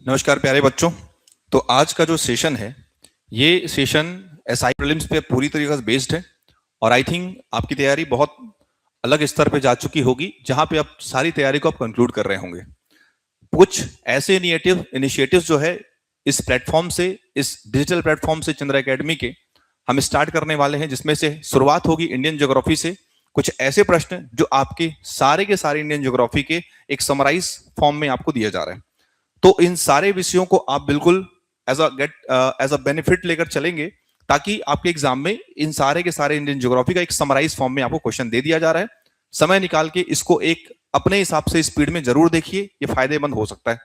नमस्कार प्यारे बच्चों। तो आज का जो सेशन है, ये सेशन एसआई प्रीलिम्स पे पूरी तरीके से बेस्ड है और आई थिंक आपकी तैयारी बहुत अलग स्तर पे जा चुकी होगी, जहां पे आप सारी तैयारी को आप कंक्लूड कर रहे होंगे। कुछ ऐसे इनिशिएटिव्स जो है इस प्लेटफॉर्म से, इस डिजिटल प्लेटफॉर्म से चंद्र एकेडमी के हम स्टार्ट करने वाले हैं, जिसमें से शुरुआत होगी इंडियन ज्योग्राफी से। कुछ ऐसे प्रश्न जो आपके के सारे इंडियन ज्योग्राफी के एक समराइज फॉर्म में आपको दिया जा रहा है। तो इन सारे विषयों को आप बिल्कुल एज अ बेनिफिट लेकर चलेंगे, ताकि आपके एग्जाम में इन सारे के सारे इंडियन ज्योग्राफी का एक समराइज फॉर्म में आपको क्वेश्चन दे दिया जा रहा है। समय निकाल के इसको एक अपने हिसाब से स्पीड में जरूर देखिए, ये फायदेमंद हो सकता है।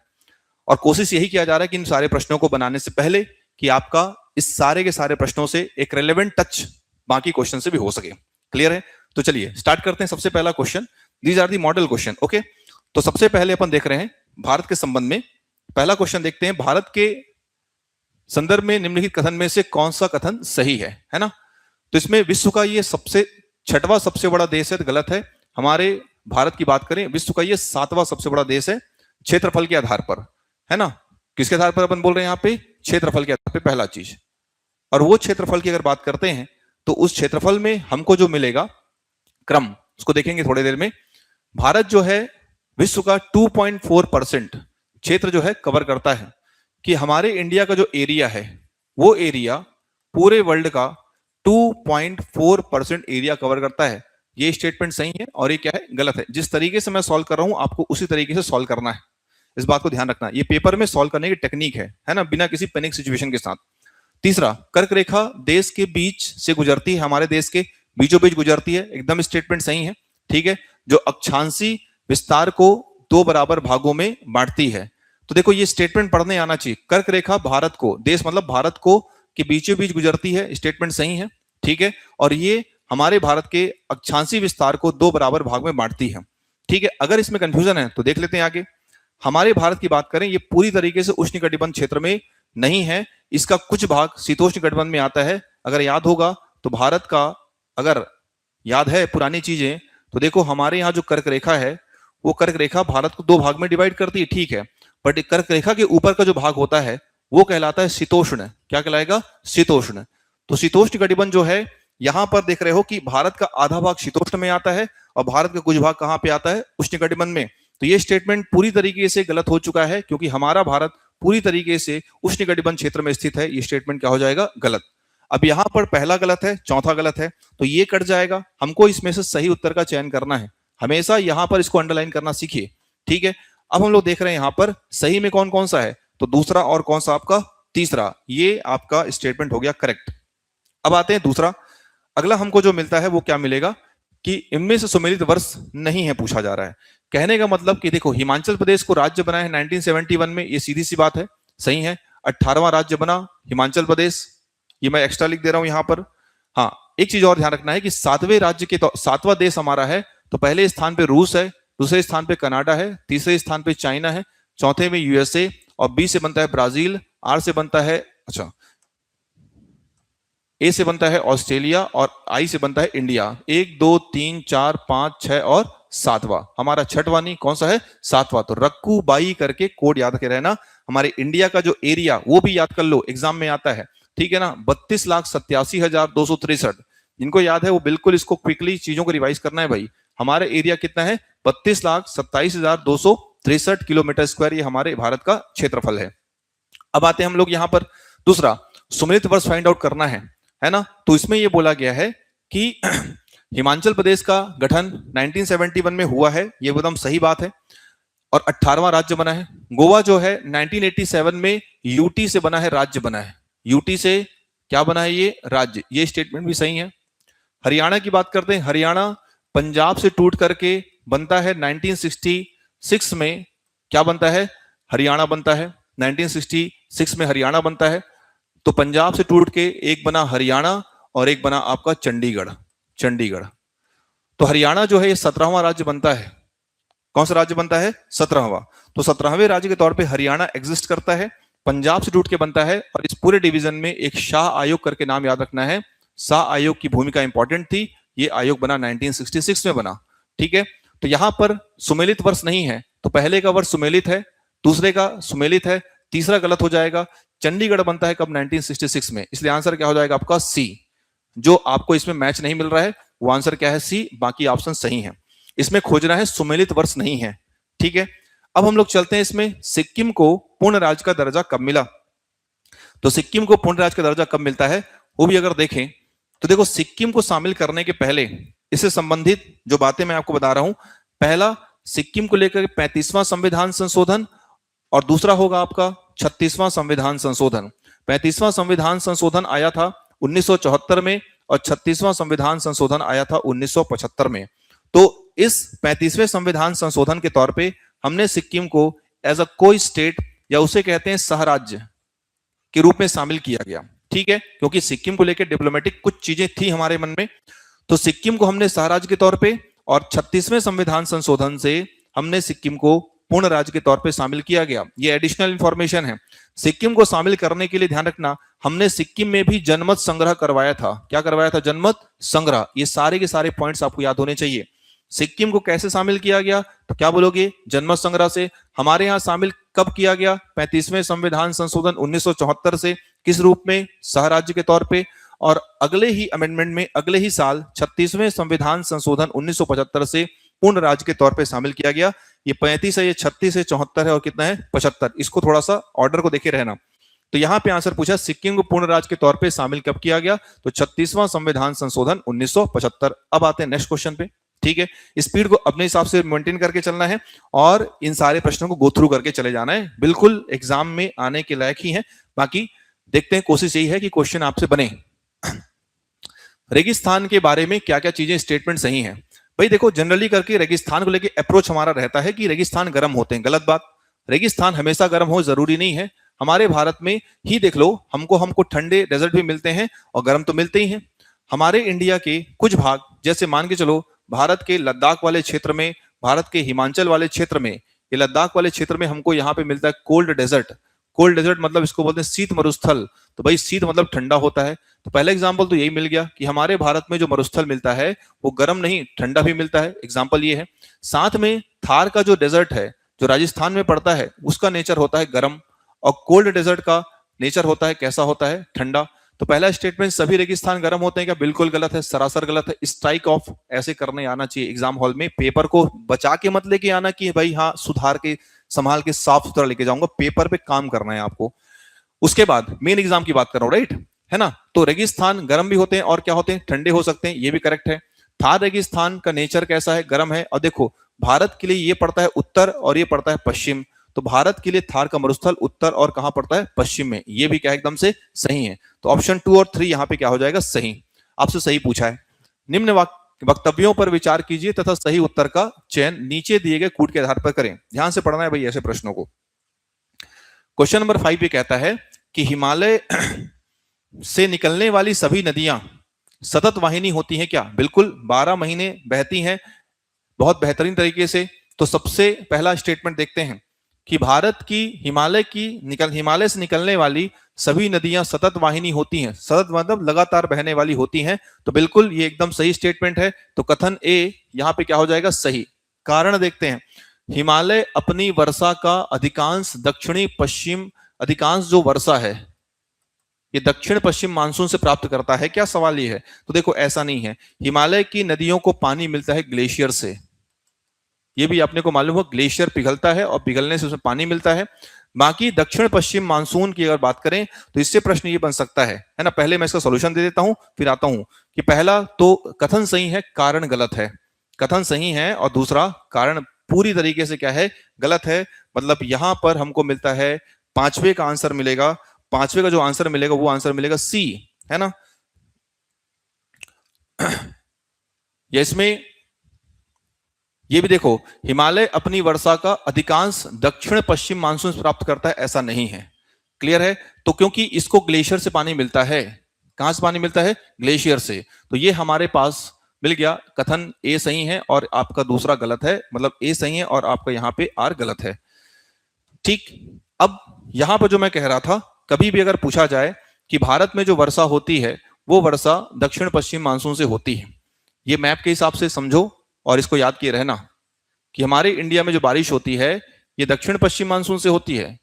और कोशिश यही किया जा रहा है कि इन सारे प्रश्नों को बनाने से पहले कि आपका इस सारे के सारे प्रश्नों से एक रेलेवेंट टच बाकी क्वेश्चन से भी हो सके। क्लियर है? तो चलिए स्टार्ट करते हैं। सबसे पहला question, these are the model question. Okay, तो सबसे पहले अपन देख रहे हैं भारत के संबंध में। पहला क्वेश्चन देखते हैं, भारत के संदर्भ में निम्नलिखित कथन में से कौन सा कथन सही है ना? तो इसमें विश्व का ये छठवां सबसे बड़ा देश है, तो गलत है। हमारे भारत की बात करें, विश्व का ये 7वां सबसे बड़ा देश है क्षेत्रफल के आधार पर, है ना? किसके आधार पर अपन बोल रहे हैं यहाँ पे? क्षेत्रफल के आधार पर, पहला चीज। और वो क्षेत्रफल की अगर बात करते हैं तो उस क्षेत्रफल में हमको जो मिलेगा क्रम, उसको देखेंगे थोड़ी देर में। भारत जो है विश्व का 2.4% क्षेत्र जो है कवर करता है। कि हमारे इंडिया का जो एरिया है, वो एरिया पूरे वर्ल्ड का 2.4% एरिया कवर करता है। ये स्टेटमेंट सही है और ये क्या है? गलत है। जिस तरीके से मैं सॉल्व कर रहा हूं, आपको उसी तरीके से सॉल्व करना है। इस बात को ध्यान रखना, ये पेपर में सॉल्व करने की टेक्निक है ना, बिना किसी पैनिक सिचुएशन के साथ। तीसरा, कर्क रेखा देश के बीच से गुजरती है, हमारे देश के बीचों बीच गुजरती है, एकदम स्टेटमेंट सही है। ठीक है, जो अक्षांशी विस्तार को 2 बराबर भागों में बांटती है। तो देखो ये स्टेटमेंट पढ़ने आना चाहिए। कर्क रेखा भारत को, देश मतलब भारत को, के बीचों बीच गुजरती है, स्टेटमेंट सही है। ठीक है, और ये हमारे भारत के अक्षांशी विस्तार को 2 बराबर भाग में बांटती है। ठीक है, अगर इसमें कंफ्यूजन है तो देख लेते हैं आगे। हमारे भारत की बात करें, ये पूरी तरीके से उष्णकटिबंध क्षेत्र में नहीं है, इसका कुछ भाग शीतोष्ण कटिबंध में आता है। अगर याद होगा तो भारत का, अगर याद है पुरानी चीजें, तो देखो हमारे यहाँ जो कर्क रेखा है, वो कर्क रेखा भारत को 2 भाग में डिवाइड करती है। ठीक है, बट कर्क रेखा के ऊपर का जो भाग होता है वो कहलाता है शीतोष्ण। क्या कहलाएगा? शीतोष्ण। तो शीतोष्ण कटिबंध जो है, यहां पर देख रहे हो कि भारत का आधा भाग शीतोष्ण में आता है और भारत का कुछ भाग कहां पे आता है? उष्ण कटिबंध में। तो ये स्टेटमेंट पूरी तरीके से गलत हो चुका है, क्योंकि हमारा भारत पूरी तरीके से उष्ण कटिबंध क्षेत्र में स्थित है। ये स्टेटमेंट क्या हो जाएगा? गलत। अब यहां पर पहला गलत है, चौथा गलत है, तो ये कट जाएगा। हमको इसमें से सही उत्तर का चयन करना है। हमेशा यहां पर इसको अंडरलाइन करना सीखिए। ठीक है, अब हम लोग देख रहे हैं यहां पर सही में कौन कौन सा है, तो दूसरा और कौन सा आपका? तीसरा। ये आपका स्टेटमेंट हो गया करेक्ट। अब आते हैं दूसरा। अगला हमको जो मिलता है वो क्या मिलेगा कि इनमें से सुमेलित वर्ष नहीं है, पूछा जा रहा है। कहने का मतलब कि देखो, हिमाचल प्रदेश को राज्य बना है 1971 में, ये सीधी सी बात है, सही है। 18वां राज्य बना हिमाचल प्रदेश, ये मैं एक्स्ट्रा लिख दे रहा हूं यहां पर। हाँ, एक चीज और ध्यान रखना है कि 7वें राज्य के 7वां देश हमारा है, तो पहले स्थान पे रूस है, दूसरे स्थान पे कनाडा है, तीसरे स्थान पे चाइना है, चौथे में यूएसए, और बी से बनता है ब्राजील, आर से बनता है, अच्छा, ए से बनता है ऑस्ट्रेलिया, और आई से बनता है इंडिया। 1 2 3 4 5 6 और 7वां, हमारा 6वां नहीं, कौन सा है? 7वां। तो रक्कू बाई करके कोड याद के रहना। हमारे इंडिया का जो एरिया, वो भी याद कर लो, एग्जाम में आता है। ठीक है ना, 32,87,263। जिनको याद है वो बिल्कुल इसको क्विकली चीजों को रिवाइज करना है भाई। हमारा एरिया कितना है? 32,27,263 किलोमीटर स्क्वायर, ये हमारे भारत का क्षेत्रफल है। अब आते हैं हम लोग यहां पर दूसरा, सुमेलित वर्ष फाइंड आउट करना है ना। तो इसमें ये बोला गया है कि हिमाचल प्रदेश का गठन 1971 में हुआ है, ये एकदम सही बात है, और 18वां राज्य बना है। गोवा जो है 1987 में यूटी से बना है, राज्य बना है। यूटी से क्या बना है? ये राज्य। ये स्टेटमेंट भी सही है। हरियाणा की बात करते हैं, हरियाणा पंजाब से टूट करके बनता है 1966 में। क्या बनता है? हरियाणा बनता है 1966 में, हरियाणा बनता है। तो पंजाब से टूट के एक बना हरियाणा और एक बना आपका चंडीगढ़। चंडीगढ़। तो हरियाणा जो है ये 17वां राज्य बनता है। कौन सा राज्य बनता है? 17वां। तो 17वें राज्य के तौर पे हरियाणा एग्जिस्ट करता है, पंजाब से टूट के बनता है। और इस पूरे डिवीजन में एक शाह आयोग करके नाम याद रखना है। शाह आयोग की भूमिका इंपॉर्टेंट थी। ये आयोग बना 1966 में बना। ठीक है, तो यहां पर सुमेलित वर्ष नहीं है, तो पहले का वर्ष सुमेलित है, दूसरे का सुमेलित है, तीसरा गलत हो जाएगा। चंडीगढ़ बनता है कब? 1966 में। इसलिए आंसर क्या हो जाएगा आपका? सी। जो आपको इसमें मैच नहीं मिल रहा है वो आंसर क्या है? सी। बाकी ऑप्शन सही है। इसमें खोजना है सुमेलित वर्ष नहीं है। ठीक है, अब हम लोग चलते हैं इसमें, सिक्किम को पूर्ण राज्य का दर्जा कब मिला? तो सिक्किम को पूर्ण राज्य का दर्जा कब मिलता है वो भी अगर देखें तो देखो, सिक्किम को शामिल करने के पहले इससे संबंधित जो बातें मैं आपको बता रहा हूं, पहला सिक्किम को लेकर 35वां संविधान संशोधन और दूसरा होगा आपका 36वां संविधान संशोधन। 35वां संविधान संशोधन आया था 1974 में और 36वां संविधान संशोधन आया था 1975 में। तो इस 35वें संविधान संशोधन के तौर पे हमने सिक्किम को एज अ कोई स्टेट या उसे कहते हैं सहराज्य के रूप में शामिल किया गया। ठीक है, क्योंकि सिक्किम को लेकर डिप्लोमेटिक कुछ चीजें थी हमारे मन में, तो सिक्किम को हमने सहराज्य के तौर पे और 36वें संविधान संशोधन से हमने सिक्किम को पूर्ण राज्य के तौर पे शामिल किया गया। ये एडिशनल इंफॉर्मेशन है। सिक्किम को शामिल करने के लिए ध्यान रखना, हमने सिक्किम में भी जनमत संग्रह करवाया था। क्या करवाया था? जनमत संग्रह। ये सारे के सारे पॉइंट्स आपको याद होने चाहिए। सिक्किम को कैसे शामिल किया गया? तो क्या बोलोगे? जनमत संग्रह से। हमारे यहाँ शामिल कब किया गया? 35वें संविधान संशोधन 1974 से। किस रूप में? सहराज्य के तौर पे। और अगले ही अमेंडमेंट में अगले ही साल 36वें संविधान संशोधन 1975 से पूर्ण राज्य के तौर पे शामिल किया गया। ये 35 है, ये 36 है, 74 है और कितना है? 75। इसको थोड़ा सा ऑर्डर को देखे रहना। तो यहाँ पे आंसर पूछा सिक्किम को पूर्ण राज्य के तौर पे शामिल कब किया गया? तो 36वां संविधान संशोधन 1975। अब आते हैं नेक्स्ट क्वेश्चन पे। ठीक है, स्पीड को अपने हिसाब से मेंटेन करके चलना है और इन सारे प्रश्नों को गो थ्रू करके चले जाना है। बिल्कुल एग्जाम में आने के लायक ही है। बाकी देखते हैं, कोशिश यही है कि क्वेश्चन आपसे बने। रेगिस्तान के बारे में क्या क्या चीजें स्टेटमेंट सही हैं? भाई देखो, जनरली करके रेगिस्तान को लेके अप्रोच हमारा रहता है कि रेगिस्तान गर्म होते हैं। गलत बात। रेगिस्तान हमेशा गर्म हो जरूरी नहीं है। हमारे भारत में ही देख लो, हमको ठंडे डेजर्ट भी मिलते हैं और गर्म तो मिलते ही हैं। हमारे इंडिया के कुछ भाग, जैसे मान के चलो भारत के लद्दाख वाले क्षेत्र में, भारत के हिमाचल वाले क्षेत्र में, ये लद्दाख वाले क्षेत्र में हमको यहाँ पे मिलता है कोल्ड डेजर्ट। कोल्ड डेजर्ट मतलब इसको बोलते हैं शीत मरुस्थल। तो भाई शीत मतलब ठंडा होता है। तो पहला एग्जांपल तो यही मिल गया कि हमारे भारत में जो मरुस्थल मिलता है वो गर्म नहीं, ठंडा भी मिलता है। एग्जांपल ये है। साथ में थार का जो डेजर्ट है, जो राजस्थान में पड़ता है, उसका नेचर होता है गर्म और कोल्ड डेजर्ट का नेचर होता है कैसा? होता है ठंडा। तो पहला स्टेटमेंट सभी रेगिस्तान गर्म होते हैं क्या? बिल्कुल गलत है, सरासर गलत है। स्ट्राइक ऑफ ऐसे करने आना चाहिए एग्जाम हॉल में। पेपर को बचा के मत लेके आना कि भाई हाँ सुधार के संभाल के साफ सुथरा लेके जाऊंगा। पेपर पे काम करना है आपको। उसके बाद मेन एग्जाम की बात कर रहा हूं, राइट है ना? तो रेगिस्तान गर्म भी होते हैं और क्या होते हैं? ठंडे हो सकते हैं। ये भी करेक्ट है। थार रेगिस्तान का नेचर कैसा है? गर्म है। और देखो, भारत के लिए ये पड़ता है उत्तर और ये पड़ता है पश्चिम। तो भारत के लिए थार का मरुस्थल उत्तर और कहां पड़ता है? पश्चिम में। ये भी क्या एकदम से सही है। तो ऑप्शन 2 और 3 यहां पे क्या हो जाएगा? सही। आपसे सही पूछा है। निम्न वक्तव्यों पर विचार कीजिए तथा सही उत्तर का चयन नीचे दिए गए कूट के आधार पर करें। ध्यान से पढ़ना है भाई ऐसे प्रश्नों को। क्वेश्चन नंबर 5 ये कहता है कि हिमालय से निकलने वाली सभी नदियां सतत वाहिनी होती हैं क्या? बिल्कुल, 12 महीने बहती हैं बहुत बेहतरीन तरीके से। तो सबसे पहला स्टेटमेंट देखते हैं कि भारत की हिमालय से निकलने वाली सभी नदियां सतत वाहिनी होती हैं। सतत मतलब लगातार बहने वाली होती हैं। तो बिल्कुल ये एकदम सही स्टेटमेंट है। तो कथन ए यहां पे क्या हो जाएगा? सही। कारण देखते हैं। हिमालय अपनी वर्षा का अधिकांश दक्षिणी पश्चिम, अधिकांश जो वर्षा है ये दक्षिण पश्चिम मानसून से प्राप्त करता है। क्या सवाल ये है? तो देखो ऐसा नहीं है। हिमालय की नदियों को पानी मिलता है ग्लेशियर से। ये भी अपने को मालूम हो, ग्लेशियर पिघलता है और पिघलने से उसमें पानी मिलता है। बाकी दक्षिण पश्चिम मानसून की अगर बात करें तो इससे प्रश्न ये बन सकता है ना? पहले मैं इसका सॉल्यूशन दे देता हूं फिर आता हूं कि पहला तो कथन सही है, कारण गलत है। कथन सही है और दूसरा कारण पूरी तरीके से क्या है? गलत है। मतलब यहां पर हमको मिलता है 5वें का आंसर मिलेगा। 5वें का जो आंसर मिलेगा वो आंसर मिलेगा सी, है ना? इसमें ये भी देखो, हिमालय अपनी वर्षा का अधिकांश दक्षिण पश्चिम मानसून से प्राप्त करता है, ऐसा नहीं है। क्लियर है? तो क्योंकि इसको ग्लेशियर से पानी मिलता है। कहां से पानी मिलता है? ग्लेशियर से। तो ये हमारे पास मिल गया। कथन ए सही है और आपका दूसरा गलत है। मतलब ए सही है और आपका यहाँ पे आर गलत है। ठीक। अब यहां पर जो मैं कह रहा था, कभी भी अगर पूछा जाए कि भारत में जो वर्षा होती है वो वर्षा दक्षिण पश्चिम मानसून से होती है, ये मैप के हिसाब से समझो और इसको याद किए रहना कि हमारे इंडिया में जो बारिश होती है ये दक्षिण पश्चिम मानसून से होती है।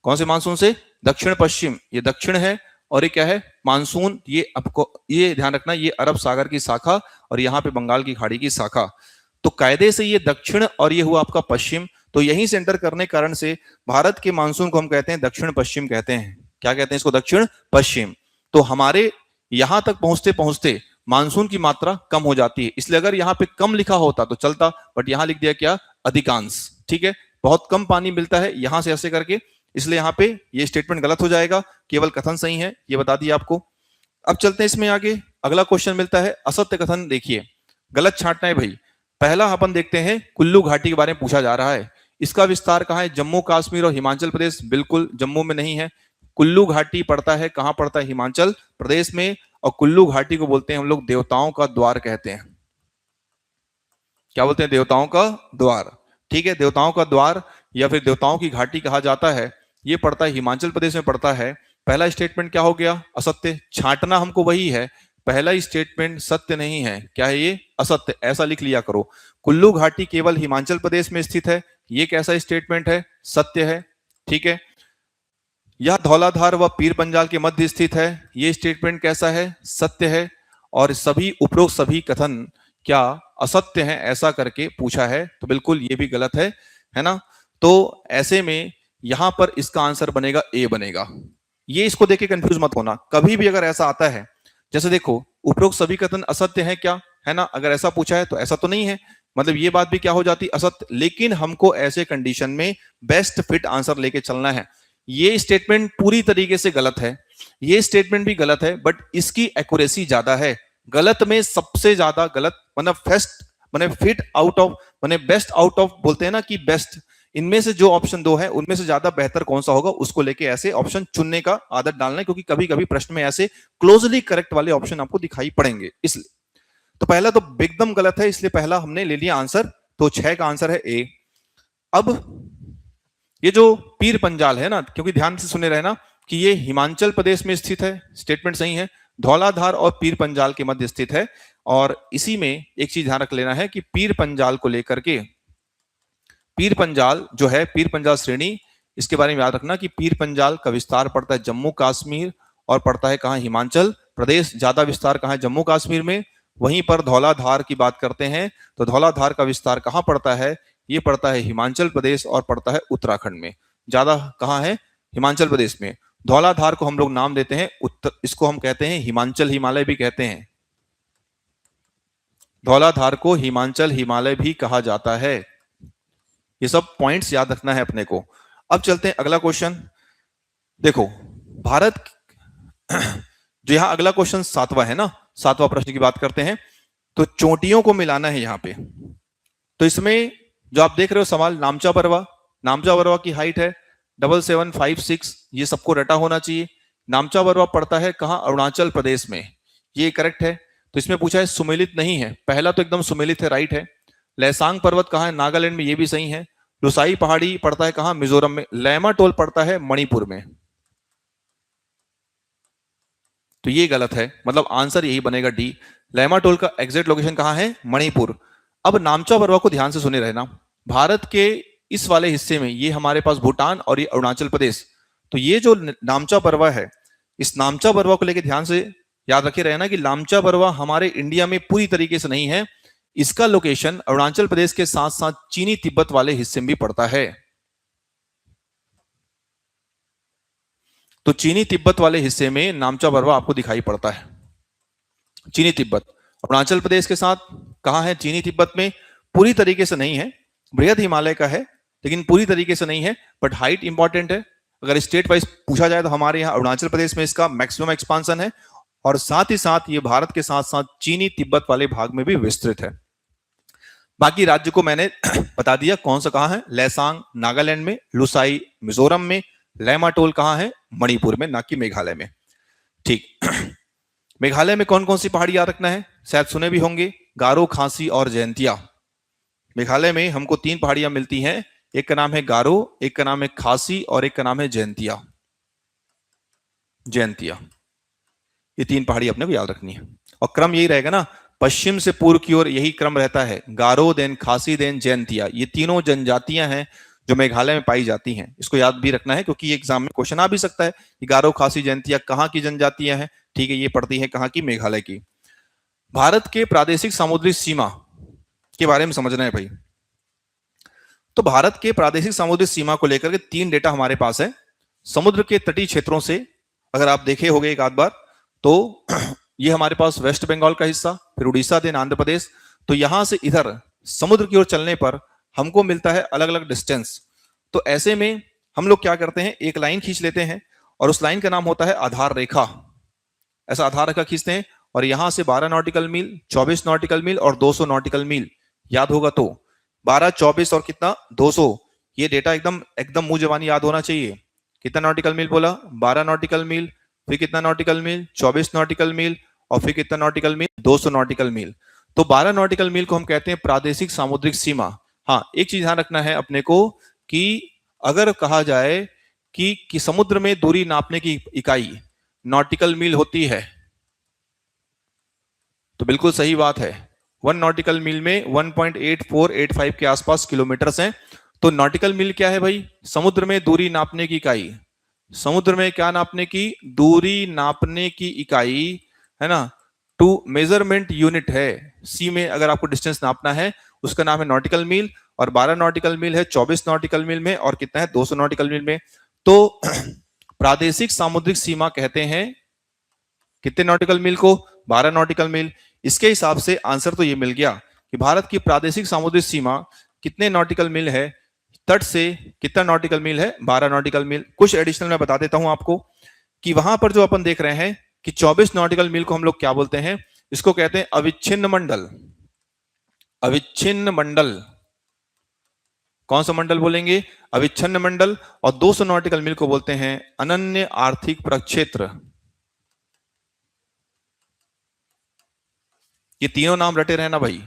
कौन से मानसून से? दक्षिण पश्चिम, ये दक्षिण है, और ये क्या है? मानसून। ये आपको ये ध्यान रखना, ये अरब सागर की शाखा और यहाँ पे बंगाल की खाड़ी की शाखा। तो कायदे से ये दक्षिण और ये हुआ आपका पश्चिम, तो यहीं से एंटर करने कारण से भारत के मानसून को हम कहते हैं दक्षिण पश्चिम कहते हैं। क्या कहते हैं इसको? दक्षिण पश्चिम। तो हमारे यहां तक पहुंचते पहुंचते मानसून की मात्रा कम हो जाती है, इसलिए अगर यहाँ पे कम लिखा होता तो चलता, बट यहां लिख दिया क्या? अधिकांश। ठीक है, बहुत कम पानी मिलता है यहां से ऐसे करके, इसलिए यहाँ पे ये स्टेटमेंट गलत हो जाएगा, केवल कथन सही है, ये बता दिया आपको। अब चलते हैं इसमें आगे, अगला क्वेश्चन मिलता है असत्य कथन। देखिए, गलत छांटना है भाई। पहला अपन देखते हैं, कुल्लू घाटी के बारे में पूछा जा रहा है, इसका विस्तार कहाँ है? जम्मू कश्मीर और हिमाचल प्रदेश। बिल्कुल जम्मू में नहीं है, कुल्लू घाटी पड़ता है, कहां पड़ता है? हिमाचल प्रदेश में। और कुल्लू घाटी को बोलते हैं हम लोग देवताओं का द्वार कहते हैं। क्या बोलते हैं? देवताओं का द्वार। ठीक है, देवताओं का द्वार या फिर देवताओं की घाटी कहा जाता है, ये पड़ता है हिमाचल प्रदेश में पड़ता है। पहला स्टेटमेंट क्या हो गया? असत्य। छांटना हमको वही है, पहला स्टेटमेंट सत्य नहीं है, क्या है ये? असत्य। ऐसा लिख लिया करो, कुल्लू घाटी केवल हिमाचल प्रदेश में स्थित है, ये कैसा स्टेटमेंट है? सत्य है। ठीक है, यह धौलाधार व पीर पंजाल के मध्य स्थित है, ये स्टेटमेंट कैसा है? सत्य है। और सभी उपरोक्त सभी कथन क्या असत्य हैं ऐसा करके पूछा है, तो बिल्कुल ये भी गलत है ना। तो ऐसे में यहां पर इसका आंसर बनेगा ए बनेगा। ये इसको देख के कंफ्यूज मत होना, कभी भी अगर ऐसा आता है, जैसे देखो उपरोक्त सभी कथन असत्य है क्या, है ना, अगर ऐसा पूछा है तो ऐसा तो नहीं है, मतलब ये बात भी क्या हो जाती? असत्य। लेकिन हमको ऐसे कंडीशन में बेस्ट फिट आंसर लेके चलना है। ये स्टेटमेंट पूरी तरीके से गलत है, ये स्टेटमेंट भी गलत है, बट इसकी एक्यूरेसी ज्यादा है। गलत में सबसे ज्यादा गलत, मतलब फेस्ट मैंने फिट आउट ऑफ, मैंने बेस्ट आउट ऑफ बोलते हैं ना कि बेस्ट, इनमें से जो ऑप्शन दो है उनमें से ज्यादा बेहतर कौन सा होगा उसको लेके ऐसे ऑप्शन चुनने का आदत डालना है, क्योंकि कभी कभी प्रश्न में ऐसे क्लोजली करेक्ट वाले ऑप्शन आपको दिखाई पड़ेंगे, इसलिए। तो पहला तो एकदम गलत है, इसलिए पहला हमने ले लिया आंसर, तो 6 का आंसर है ए। अब ये जो पीर पंजाल है ना, क्योंकि ध्यान से सुने रहना कि ये हिमाचल प्रदेश में स्थित है, स्टेटमेंट सही है, धौलाधार और पीर पंजाल के मध्य स्थित है। और इसी में एक चीज ध्यान रख लेना है कि पीर पंजाल को लेकर के, पीर पंजाल जो है, पीर पंजाल श्रेणी, इसके बारे में याद रखना कि पीर पंजाल का विस्तार पड़ता है जम्मू कश्मीर और पड़ता है कहां? हिमाचल प्रदेश। ज्यादा विस्तार कहां है? जम्मू कश्मीर में। वहीं पर धौलाधार की बात करते हैं तो धौलाधार का विस्तार कहां पड़ता है? ये पड़ता है हिमाचल प्रदेश और पड़ता है उत्तराखंड में। ज्यादा कहां है? हिमाचल प्रदेश में। धौलाधार को हम लोग नाम देते हैं उत्तर, इसको हम कहते हैं हिमाचल हिमालय भी कहते हैं, धौलाधार को हिमाचल हिमालय भी कहा जाता है। ये सब पॉइंट्स याद रखना है अपने को। अब चलते हैं अगला क्वेश्चन। देखो भारत जो यहां अगला क्वेश्चन 7वां है ना, 7वां प्रश्न की बात करते हैं, तो चोटियों को मिलाना है यहां पे। तो इसमें जो आप देख रहे हो सवाल, नामचा बरवा, नामचा बरवा की हाइट है 7756, ये सबको रटा होना चाहिए। नामचा बरवा पड़ता है कहां? अरुणाचल प्रदेश में, ये करेक्ट है। तो इसमें पूछा है सुमेलित नहीं है, पहला तो एकदम सुमेलित है, राइट है। लैसांग पर्वत कहां है? नागालैंड में, ये भी सही है। लुसाई पहाड़ी पड़ता है कहां? मिजोरम में। लैमा टोल पड़ता है मणिपुर में, तो ये गलत है, मतलब आंसर यही बनेगा डी। लैमा टोल का एग्जैक्ट लोकेशन कहां है? मणिपुर। अब नामचा बरवा को ध्यान से सुने रहना, भारत के इस वाले हिस्से में ये हमारे पास भूटान और ये अरुणाचल प्रदेश, तो ये जो नामचा बरवा है, इस नामचा बरवा को लेकर ध्यान से याद रखे रहना कि नामचा बरवा हमारे इंडिया में पूरी तरीके से नहीं है, इसका लोकेशन अरुणाचल प्रदेश के साथ साथ चीनी तिब्बत वाले हिस्से में भी पड़ता है। तो चीनी तिब्बत वाले हिस्से में नामचा बरवा आपको दिखाई पड़ता है। चीनी तिब्बत अरुणाचल प्रदेश के साथ कहां है? चीनी तिब्बत में। पूरी तरीके से नहीं है, बृहद हिमालय का है, लेकिन पूरी तरीके से नहीं है, बट हाइट इंपॉर्टेंट है। अगर स्टेट वाइज पूछा जाए तो हमारे यहाँ अरुणाचल प्रदेश में इसका मैक्सिमम एक्सपांसन है, और साथ ही साथ ये भारत के साथ साथ चीनी तिब्बत वाले भाग में भी विस्तृत है। बाकी राज्य को मैंने बता दिया कौन सा कहां है, लैसांग नागालैंड में, लुसाई मिजोरम में, लैमाटोल कहां है, मणिपुर में, ना कि मेघालय में। ठीक, मेघालय में कौन कौन सी पहाड़ी याद रखना है, शायद सुने भी होंगे, गारो, खासी और जयंतिया। मेघालय में हमको 3 पहाड़ियां मिलती हैं, एक का नाम है गारो, एक का नाम है खासी और एक का नाम है जयंतिया। जयंतिया, ये 3 पहाड़ी अपने को याद रखनी है, और क्रम यही रहेगा ना, पश्चिम से पूर्व की ओर यही क्रम रहता है, गारो देन खासी देन जयंतिया। ये तीनों जनजातियां हैं जो मेघालय में पाई जाती हैं। इसको याद भी रखना है क्योंकि एग्जाम में क्वेश्चन आ भी सकता है कि गारो खासी जयंतिया कहाँ की जनजातियां हैं। ठीक है, ये पड़ती है कहाँ की, मेघालय की। भारत के प्रादेशिक समुद्री सीमा के बारे में समझना है भाई। तो भारत के प्रादेशिक समुद्री सीमा को लेकर के 3 डेटा हमारे पास है। समुद्र के तटीय क्षेत्रों से अगर आप देखे होंगे एक आध बार तो ये हमारे पास वेस्ट बंगाल का हिस्सा, फिर उड़ीसा, देन आंध्र प्रदेश। तो यहां से इधर समुद्र की ओर चलने पर हमको मिलता है अलग अलग डिस्टेंस। तो ऐसे में हम लोग क्या करते हैं, एक लाइन खींच लेते हैं और उस लाइन का नाम होता है आधार रेखा। ऐसा आधार रेखा खींचते हैं और यहां से 12 नॉटिकल मील, 24 नॉटिकल मील और 200 नॉटिकल मील याद होगा तो 12, 24 और कितना 200, ये डेटा एकदम एकदम मुंह जबानी याद होना चाहिए। कितना नॉटिकल मील बोला, 12 नॉटिकल मील, फिर कितना नॉटिकल मील, 24 नॉटिकल मील और फिर कितना नॉटिकल मील, 200 नॉटिकल मील। तो 12 नॉटिकल मील को हम कहते हैं प्रादेशिक सामुद्रिक सीमा। हाँ, एक चीज ध्यान रखना है अपने को कि अगर कहा जाए कि समुद्र में दूरी नापने की इकाई नॉटिकल मील होती है तो बिल्कुल सही बात है। 1 नॉटिकल मील में 1.8485 के आसपास किलोमीटर्स हैं। तो नॉटिकल मील क्या है भाई, समुद्र में दूरी नापने की इकाई। समुद्र में क्या नापने की, दूरी नापने की इकाई, है ना। टू मेजरमेंट यूनिट है। सी में अगर आपको डिस्टेंस नापना है उसका नाम है नॉटिकल मील, और 12 नॉटिकल मील है 24 नॉटिकल मील में, और कितना है 200 नॉटिकल मील में। तो प्रादेशिक सामुद्रिक सीमा कहते हैं कितने नॉटिकल मील को, 12 नॉटिकल मील। इसके हिसाब से आंसर तो ये मिल गया कि भारत की प्रादेशिक सामुद्रिक सीमा कितने नॉटिकल मील है, तट से कितना नॉटिकल मील है, 12 नॉटिकल मील। कुछ एडिशनल मैं बता देता हूं आपको कि वहां पर जो अपन देख रहे हैं कि 24 नॉटिकल मील को हम लोग क्या बोलते हैं, इसको कहते हैं अविच्छिन्न मंडल। अविच्छिन्न मंडल, कौन सा मंडल बोलेंगे, अविच्छिन्न मंडल। और 200 नॉटिकल मील को बोलते हैं अनन्य आर्थिक प्रक्षेत्र। ये तीनों नाम रटे रहना भाई।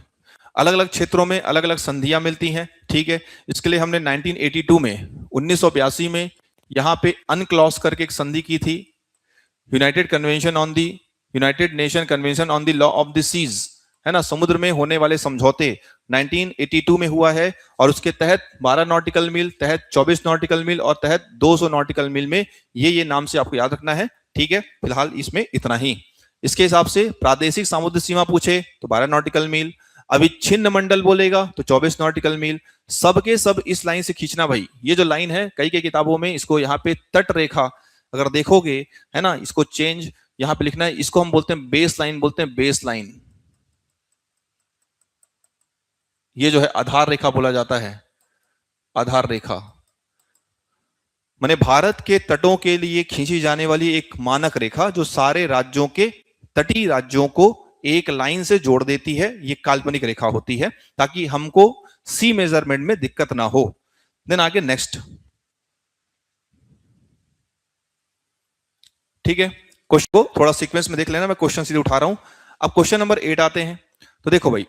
अलग अलग क्षेत्रों में अलग अलग संधियां मिलती हैं, ठीक है। इसके लिए हमने 1982 में 1982 में यहां पे अनक्लॉज करके एक संधि की थी, united convention on the united nation convention on the law of the seas, है ना। समुद्र में होने वाले समझौते 1982 में हुआ है, और उसके तहत 12 नॉटिकल मील, तहत 24 नॉटिकल मील और तहत 200 नॉटिकल मील में ये नाम से आपको याद रखना है, ठीक है। फिलहाल इसमें इतना ही। इसके हिसाब से प्रादेशिक सामुद्रिक सीमा पूछे तो 12 नॉटिकल मील, अविच्छिन्न मंडल बोलेगा तो 24 नॉटिकल मील। सबके सब इस लाइन से खींचना भाई। ये जो लाइन है कई के किताबों में इसको यहाँ पे तट रेखा अगर देखोगे, है ना, इसको चेंज यहां पे लिखना है, इसको हम बोलते हैं बेस लाइन, बोलते हैं बेस लाइन। ये जो है आधार रेखा बोला जाता है, आधार रेखा माने भारत के तटों के लिए खींची जाने वाली एक मानक रेखा जो सारे राज्यों के तटीय राज्यों को एक लाइन से जोड़ देती है। ये काल्पनिक रेखा होती है ताकि हमको सी मेजरमेंट में दिक्कत ना हो। देन आगे नेक्स्ट, ठीक है। क्वेश्चन को थोड़ा सीक्वेंस में देख लेना, मैं क्वेश्चन सीधे उठा रहा हूं। अब क्वेश्चन नंबर 8 आते हैं। तो देखो भाई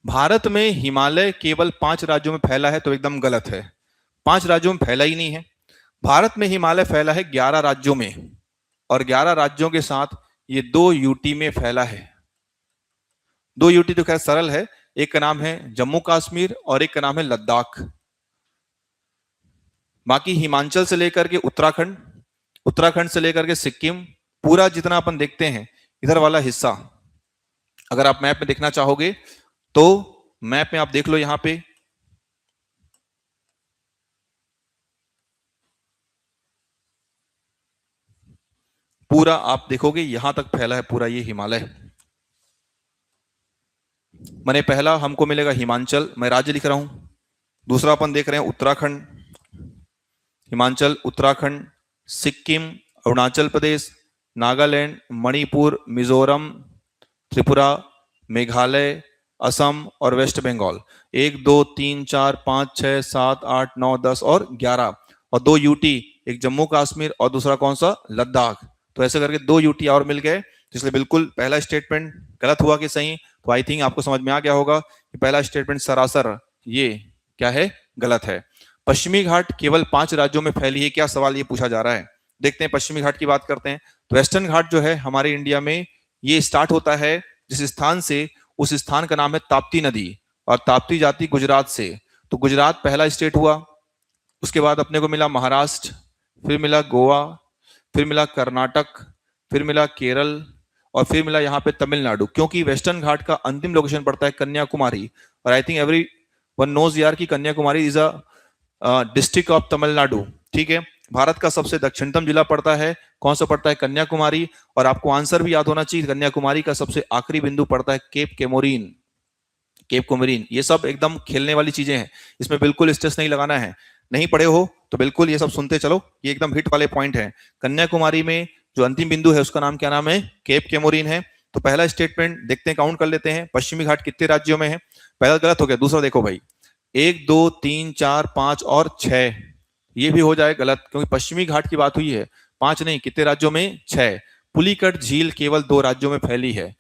भारत में हिमालय केवल 5 राज्यों में फैला है, तो एकदम गलत है। 5 राज्यों में फैला ही नहीं है। भारत में हिमालय फैला है 11 राज्यों में, और 11 राज्यों के साथ ये 2 यूटी में फैला है। 2 यूटी तो खैर सरल है, एक का नाम है जम्मू कश्मीर और एक का नाम है लद्दाख। बाकी हिमाचल से लेकर के उत्तराखंड, उत्तराखंड से लेकर के सिक्किम, पूरा जितना अपन देखते हैं इधर वाला हिस्सा, अगर आप मैप में देखना चाहोगे तो मैप में आप देख लो, यहां पे पूरा आप देखोगे यहां तक फैला है पूरा ये हिमालय। मैंने पहला हमको मिलेगा हिमाचल, मैं राज्य लिख रहा हूं। दूसरा अपन देख रहे हैं उत्तराखंड, हिमाचल, उत्तराखंड, सिक्किम, अरुणाचल प्रदेश, नागालैंड, मणिपुर, मिजोरम, त्रिपुरा, मेघालय, असम और वेस्ट बंगाल। 1 2 3 4 5 6 7 8 9 10 और 11, और 2 यूटी, एक जम्मू कश्मीर और दूसरा कौन सा, लद्दाख। तो ऐसे करके 2 यूटी और मिल गए। इसलिए बिल्कुल पहला स्टेटमेंट गलत हुआ कि सही, तो आई थिंक आपको समझ में आ गया होगा कि पहला स्टेटमेंट सरासर ये क्या है, गलत है। पश्चिमी घाट केवल 5 राज्यों में फैली है, क्या सवाल ये पूछा जा रहा है। देखते हैं पश्चिमी घाट की बात करते हैं। तो वेस्टर्न घाट जो है हमारे इंडिया में ये स्टार्ट होता है जिस स्थान से, उस स्थान का नाम है ताप्ती नदी, और ताप्ती जाती गुजरात से। तो गुजरात पहला स्टेट हुआ, उसके बाद अपने को मिला महाराष्ट्र, फिर मिला गोवा, फिर मिला कर्नाटक, फिर मिला केरल, और फिर मिला यहाँ पे तमिलनाडु, क्योंकि वेस्टर्न घाट का अंतिम लोकेशन पड़ता है कन्याकुमारी। और I think everyone knows यार कि Kanyakumari is a district of Tamil Nadu. ठीक है, भारत का सबसे दक्षिणतम जिला पड़ता है, कौन सा पड़ता है? कन्याकुमारी। और आपको आंसर भी याद होना चाहिए, कन्याकुमारी का सबसे आखिरी बिंदु पड़ता है केप केमोरीन। केप कोमरीन। ये सब एकदम खेलने वाली चीजें हैं, इसमें बिल्कुल स्ट्रेस नहीं लगाना है। नहीं पढ़े हो तो बिल्कुल ये सब सुनते चलो, ये एकदम हिट वाले पॉइंट है। कन्याकुमारी में जो अंतिम बिंदु है उसका नाम क्या नाम है? केप केमोरीन है। तो पहला स्टेटमेंट देखते हैं, काउंट कर लेते हैं, पश्चिमी घाट कितने राज्यों में है? पहला गलत हो गया। दूसरा देखो भाई, 1 2 3 4 5 और 6, ये भी हो जाए गलत, क्योंकि पश्चिमी घाट की बात हुई है, 5 नहीं, कितने राज्यों में? 6। पुलिकट झील केवल 2 राज्यों में फैली है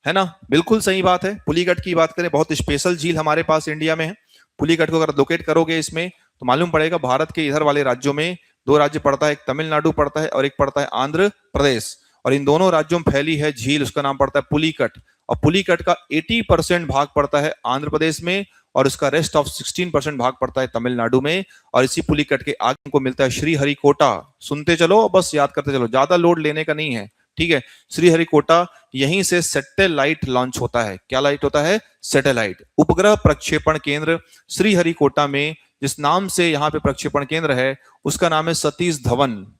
ना? बिल्कुल सही बात है। पुलिकट की बात करें, बहुत स्पेशल झील हमारे पास इंडिया में है। पुलिकट को अगर लोकेट करोगे इसमें तो मालूम पड़ेगा भारत के इधर वाले राज्यों में 2 राज्य पड़ता है, एक तमिलनाडु पड़ता है और एक पड़ता है आंध्र प्रदेश। और इन दोनों राज्यों में फैली है झील, उसका नाम पड़ता है पुलिकट। और पुलिकट का 80% भाग पड़ता है आंध्र प्रदेश में, और उसका रेस्ट ऑफ 16% भाग पड़ता है तमिलनाडु में। और इसी पुलिकट के आगे को मिलता है श्रीहरिकोटा। सुनते चलो, बस याद करते चलो, ज्यादा लोड लेने का नहीं है। ठीक है, श्रीहरिकोटा, यहीं से सैटेलाइट लॉन्च होता है। क्या लाइट होता है? सैटेलाइट उपग्रह प्रक्षेपण केंद्र श्रीहरिकोटा में। जिस नाम से यहाँ पे प्रक्षेपण केंद्र है उसका नाम है सतीश धवन।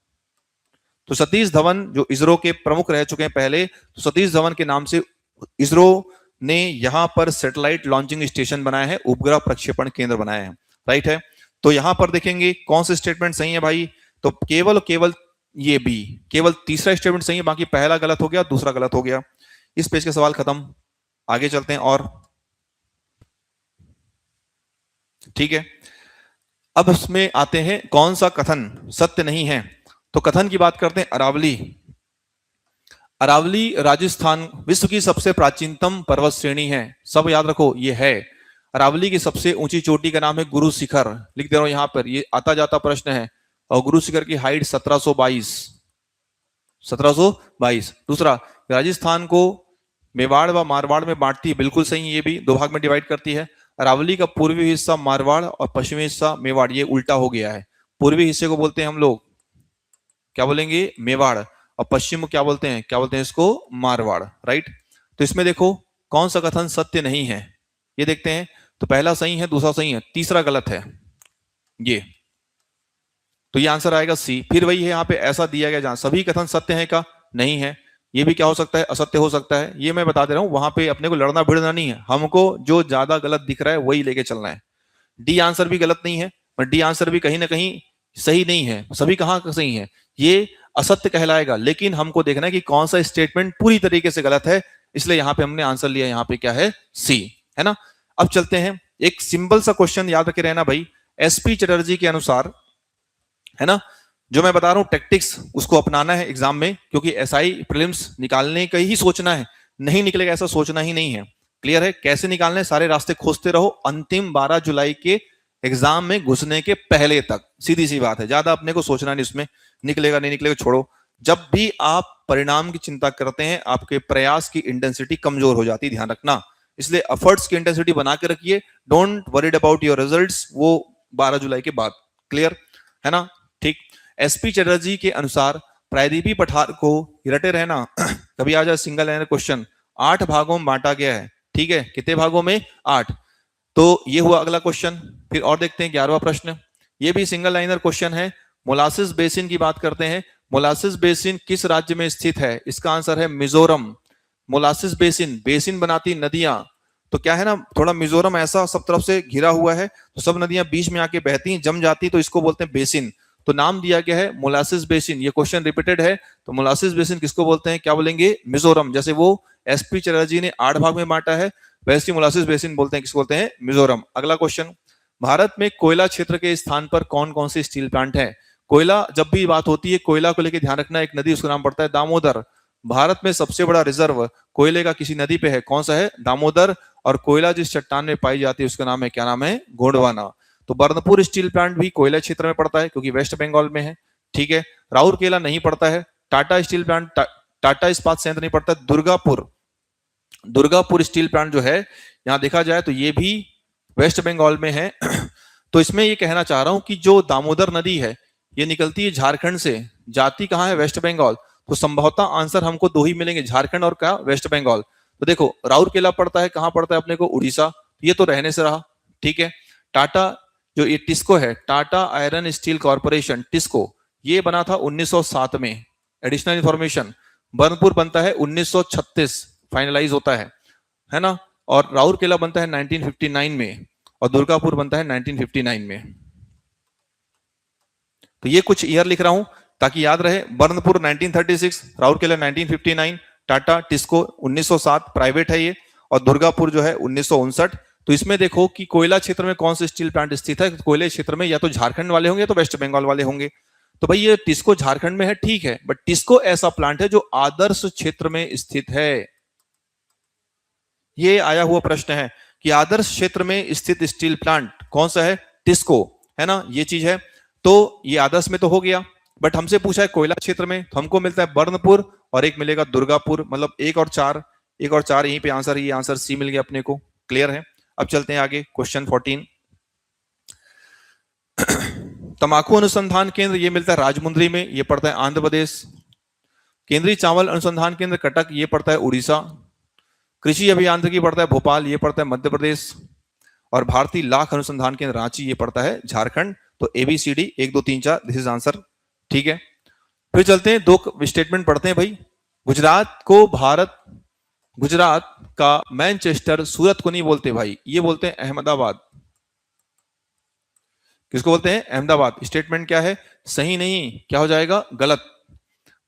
तो सतीश धवन जो इसरो के प्रमुख रह चुके हैं पहले, तो सतीश धवन के नाम से इसरो ने यहां पर सैटेलाइट लॉन्चिंग स्टेशन बनाया है, उपग्रह प्रक्षेपण केंद्र बनाया है। राइट है। तो यहां पर देखेंगे कौन से स्टेटमेंट सही है भाई, तो केवल ये बी, केवल तीसरा स्टेटमेंट सही है, बाकी पहला गलत हो गया, दूसरा गलत हो गया। इस पेज के सवाल खत्म, आगे चलते हैं। और ठीक है, अब इसमें आते हैं कौन सा कथन सत्य नहीं है। तो कथन की बात करते हैं। अरावली, अरावली राजस्थान विश्व की सबसे प्राचीनतम पर्वत श्रेणी है। सब याद रखो, ये है अरावली की सबसे ऊंची चोटी का नाम है गुरु शिखर। लिख दे रहा हूं यहां पर, ये आता जाता प्रश्न है। और गुरु शिखर की हाइट 1722। दूसरा, राजस्थान को मेवाड़ व मारवाड़ में बांटती है, बिल्कुल सही, ये भी 2 भाग में डिवाइड करती है। अरावली का पूर्वी हिस्सा मारवाड़ और पश्चिमी हिस्सा मेवाड़, ये उल्टा हो गया है। पूर्वी हिस्से को बोलते हैं हम लोग, क्या बोलेंगे? मेवाड़। और पश्चिम को क्या बोलते हैं? क्या बोलते हैं इसको? मारवाड़। राइट। तो इसमें देखो कौन सा कथन सत्य नहीं है, ये देखते हैं। तो पहला सही है, दूसरा सही है, तीसरा गलत है ये। तो ये आंसर आएगा सी। फिर वही है, यहाँ पे ऐसा दिया गया जहां सभी कथन सत्य है का नहीं है, ये भी क्या हो सकता है? असत्य हो सकता है। ये मैं बता दे रहा हूं, वहां पे अपने को लड़ना भिड़ना नहीं है, हमको जो ज्यादा गलत दिख रहा है वही लेके चलना है। डी आंसर भी गलत नहीं है, पर डी आंसर भी कहीं ना कहीं सही नहीं है। सभी कहां सही है? ये असत्य कहलाएगा, लेकिन हमको देखना है कि कौन सा स्टेटमेंट पूरी तरीके से गलत है। इसलिए यहां पे हमने आंसर लिया, यहां पे क्या है? सी, है ना। अब चलते हैं, एक सिंपल सा क्वेश्चन याद रखे रहना भाई। एसपी चटर्जी के अनुसार, है ना, जो मैं बता रहा हूं टैक्टिक्स, उसको अपनाना है एग्जाम में, क्योंकि एसआई प्रीलिम्स निकालने का ही सोचना है, नहीं निकलेगा ऐसा सोचना ही नहीं है। क्लियर है? कैसे निकालने हैं, सारे रास्ते खोजते रहो अंतिम 12 जुलाई के एग्जाम में घुसने के पहले तक। सीधी सी बात है, ज्यादा अपने को सोचना नहीं उसमें, निकलेगा नहीं निकलेगा छोड़ो। जब भी आप परिणाम की चिंता करते हैं, आपके प्रयास की इंटेंसिटी कमजोर हो जाती है, ध्यान रखना। इसलिए एफर्ट्स की इंटेंसिटी बना के रखिए, don't worried about your results, वो 12 जुलाई के बाद। क्लियर है ना? ठीक। एसपी चटर्जी के अनुसार प्रायदीपी पठार को, रटे रहना कभी आ जाए सिंगल लाइनर क्वेश्चन, 8 भागों में बांटा गया है। ठीक है, कितने भागों में? 8। तो ये हुआ अगला क्वेश्चन। फिर और देखते हैं 11वां प्रश्न, ये भी सिंगल लाइनर क्वेश्चन है। मोलासिस बेसिन की बात करते हैं। मोलासिस बेसिन किस राज्य में स्थित है? इसका आंसर है मिजोरम। मोलासिस बेसिन, बेसिन बनाती नदियां, तो क्या है ना, थोड़ा मिजोरम ऐसा सब तरफ से घिरा हुआ है, तो सब नदियां बीच में आके बहती हैं, जम जाती, तो इसको बोलते हैं बेसिन। तो नाम दिया गया है मोलासिस बेसिन। ये क्वेश्चन रिपीटेड है, तो मोलासिस बेसिन किसको बोलते हैं? क्या बोलेंगे? मिजोरम। जैसे वो एसपी चटर्जी ने 8 भाग में बांटा है, वैसे मोलासिस बेसिन बोलते हैं, किसको बोलते हैं? मिजोरम। अगला क्वेश्चन, भारत में कोयला क्षेत्र के स्थान पर कौन कौन से स्टील प्लांट है? कोयला, जब भी बात होती है कोयला को लेकर ध्यान रखना, एक नदी उसका नाम पड़ता है दामोदर। भारत में सबसे बड़ा रिजर्व कोयले का किसी नदी पे है, कौन सा है? दामोदर। और कोयला जिस चट्टान में पाई जाती है उसका नाम है, क्या नाम है? गोंडवाना। तो बर्नपुर स्टील प्लांट भी कोयला क्षेत्र में पड़ता है, क्योंकि वेस्ट बंगाल में है। ठीक है, राउरकेला नहीं पड़ता है। टाटा स्टील प्लांट, टाटा इस्पात संयंत्र नहीं पड़ता। दुर्गापुर स्टील प्लांट जो है, यहां देखा जाए तो ये भी वेस्ट बंगाल में है। तो इसमें ये कहना चाह रहा हूं कि जो दामोदर नदी है ये निकलती है झारखंड से, जाती कहाँ है, वेस्ट बंगाल। तो संभवतः आंसर हमको दो ही मिलेंगे, झारखंड और क्या, वेस्ट बंगाल। तो देखो राउरकेला पड़ता है, कहाँ पड़ता है अपने को, उड़ीसा, ये तो रहने से रहा, ठीक है। टाटा जो ये टिस्को है, Tata iron steel corporation, TISCO, ये बना था 1907 में। एडिशनल इंफॉर्मेशन, बर्नपुर बनता है 1936, फाइनलाइज होता है ना। और राउरकेला बनता है 1959 में, और दुर्गापुर बनता है 1959 में। तो ये कुछ ईयर लिख रहा हूं ताकि याद रहे। बर्नपुर 1936, राउरकेला 1959, टाटा टिस्को 1907, प्राइवेट है ये, और दुर्गापुर जो है 1959। तो इसमें देखो कि कोयला क्षेत्र में कौन सा स्टील प्लांट स्थित है। कोयले क्षेत्र में या तो झारखंड वाले होंगे या तो वेस्ट बंगाल वाले होंगे। तो भाई ये टिस्को झारखंड में है, ठीक है, बट टिस्को ऐसा प्लांट है जो आदर्श क्षेत्र में स्थित है। ये आया हुआ प्रश्न है कि आदर्श क्षेत्र में स्थित स्टील प्लांट कौन सा है, टिस्को, है ना, ये चीज है। तो ये आदर्श में तो हो गया, बट हमसे पूछा है कोयला क्षेत्र में, तो हमको मिलता है बर्नपुर और एक मिलेगा दुर्गापुर, मतलब 1 और 4, 1 और 4 यहीं पे आंसर, ये आंसर सी मिल गया अपने को, क्लियर है। अब चलते हैं आगे, क्वेश्चन 14। तंबाकू अनुसंधान केंद्र ये मिलता है राजमुंद्री में, ये पड़ता है आंध्र प्रदेश। केंद्रीय चावल अनुसंधान केंद्र कटक, ये पड़ता है उड़ीसा। कृषि अभियांत्रिकी पड़ता है भोपाल, ये पड़ता है मध्य प्रदेश। और भारतीय लाख अनुसंधान केंद्र रांची, ये पड़ता है झारखंड। तो ABCD 1 2 3 4 दिस इज आंसर, ठीक है। फिर चलते हैं, दो स्टेटमेंट पढ़ते हैं भाई। गुजरात का मैनचेस्टर, सूरत को नहीं बोलते भाई, ये बोलते हैं अहमदाबाद। किसको बोलते हैं, अहमदाबाद। स्टेटमेंट क्या है, सही नहीं, क्या हो जाएगा, गलत।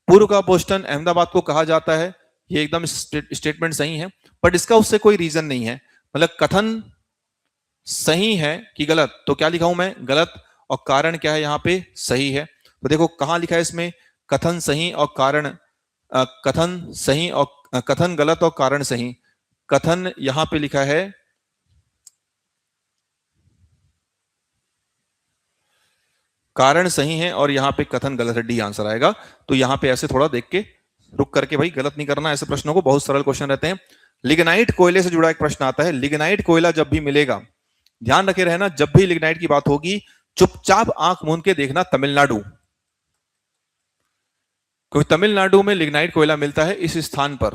पूर्व का बोस्टन अहमदाबाद को कहा जाता है, ये एकदम स्टेटमेंट सही है, बट इसका उससे कोई रीजन नहीं है, मतलब कथन सही है कि गलत। तो क्या लिखा हूं मैं, गलत, और कारण क्या है यहाँ पे, सही है। तो देखो कहां लिखा है इसमें, कथन सही और कारण, कथन सही और कथन गलत और कारण सही। कथन यहां पे लिखा है, कारण सही है, और यहां पे कथन गलत है, डी आंसर आएगा। तो यहां पे ऐसे थोड़ा देख के रुक करके भाई, गलत नहीं करना ऐसे प्रश्नों को, बहुत सरल क्वेश्चन रहते हैं। लिग्नाइट कोयले से जुड़ा एक प्रश्न आता है। लिग्नाइट कोयला जब भी मिलेगा, ध्यान रखे रहना, जब भी लिग्नाइट की बात होगी चुपचाप आंख मूंद के देखना तमिलनाडु, क्योंकि तमिलनाडु में लिग्नाइट कोयला मिलता है इस स्थान पर,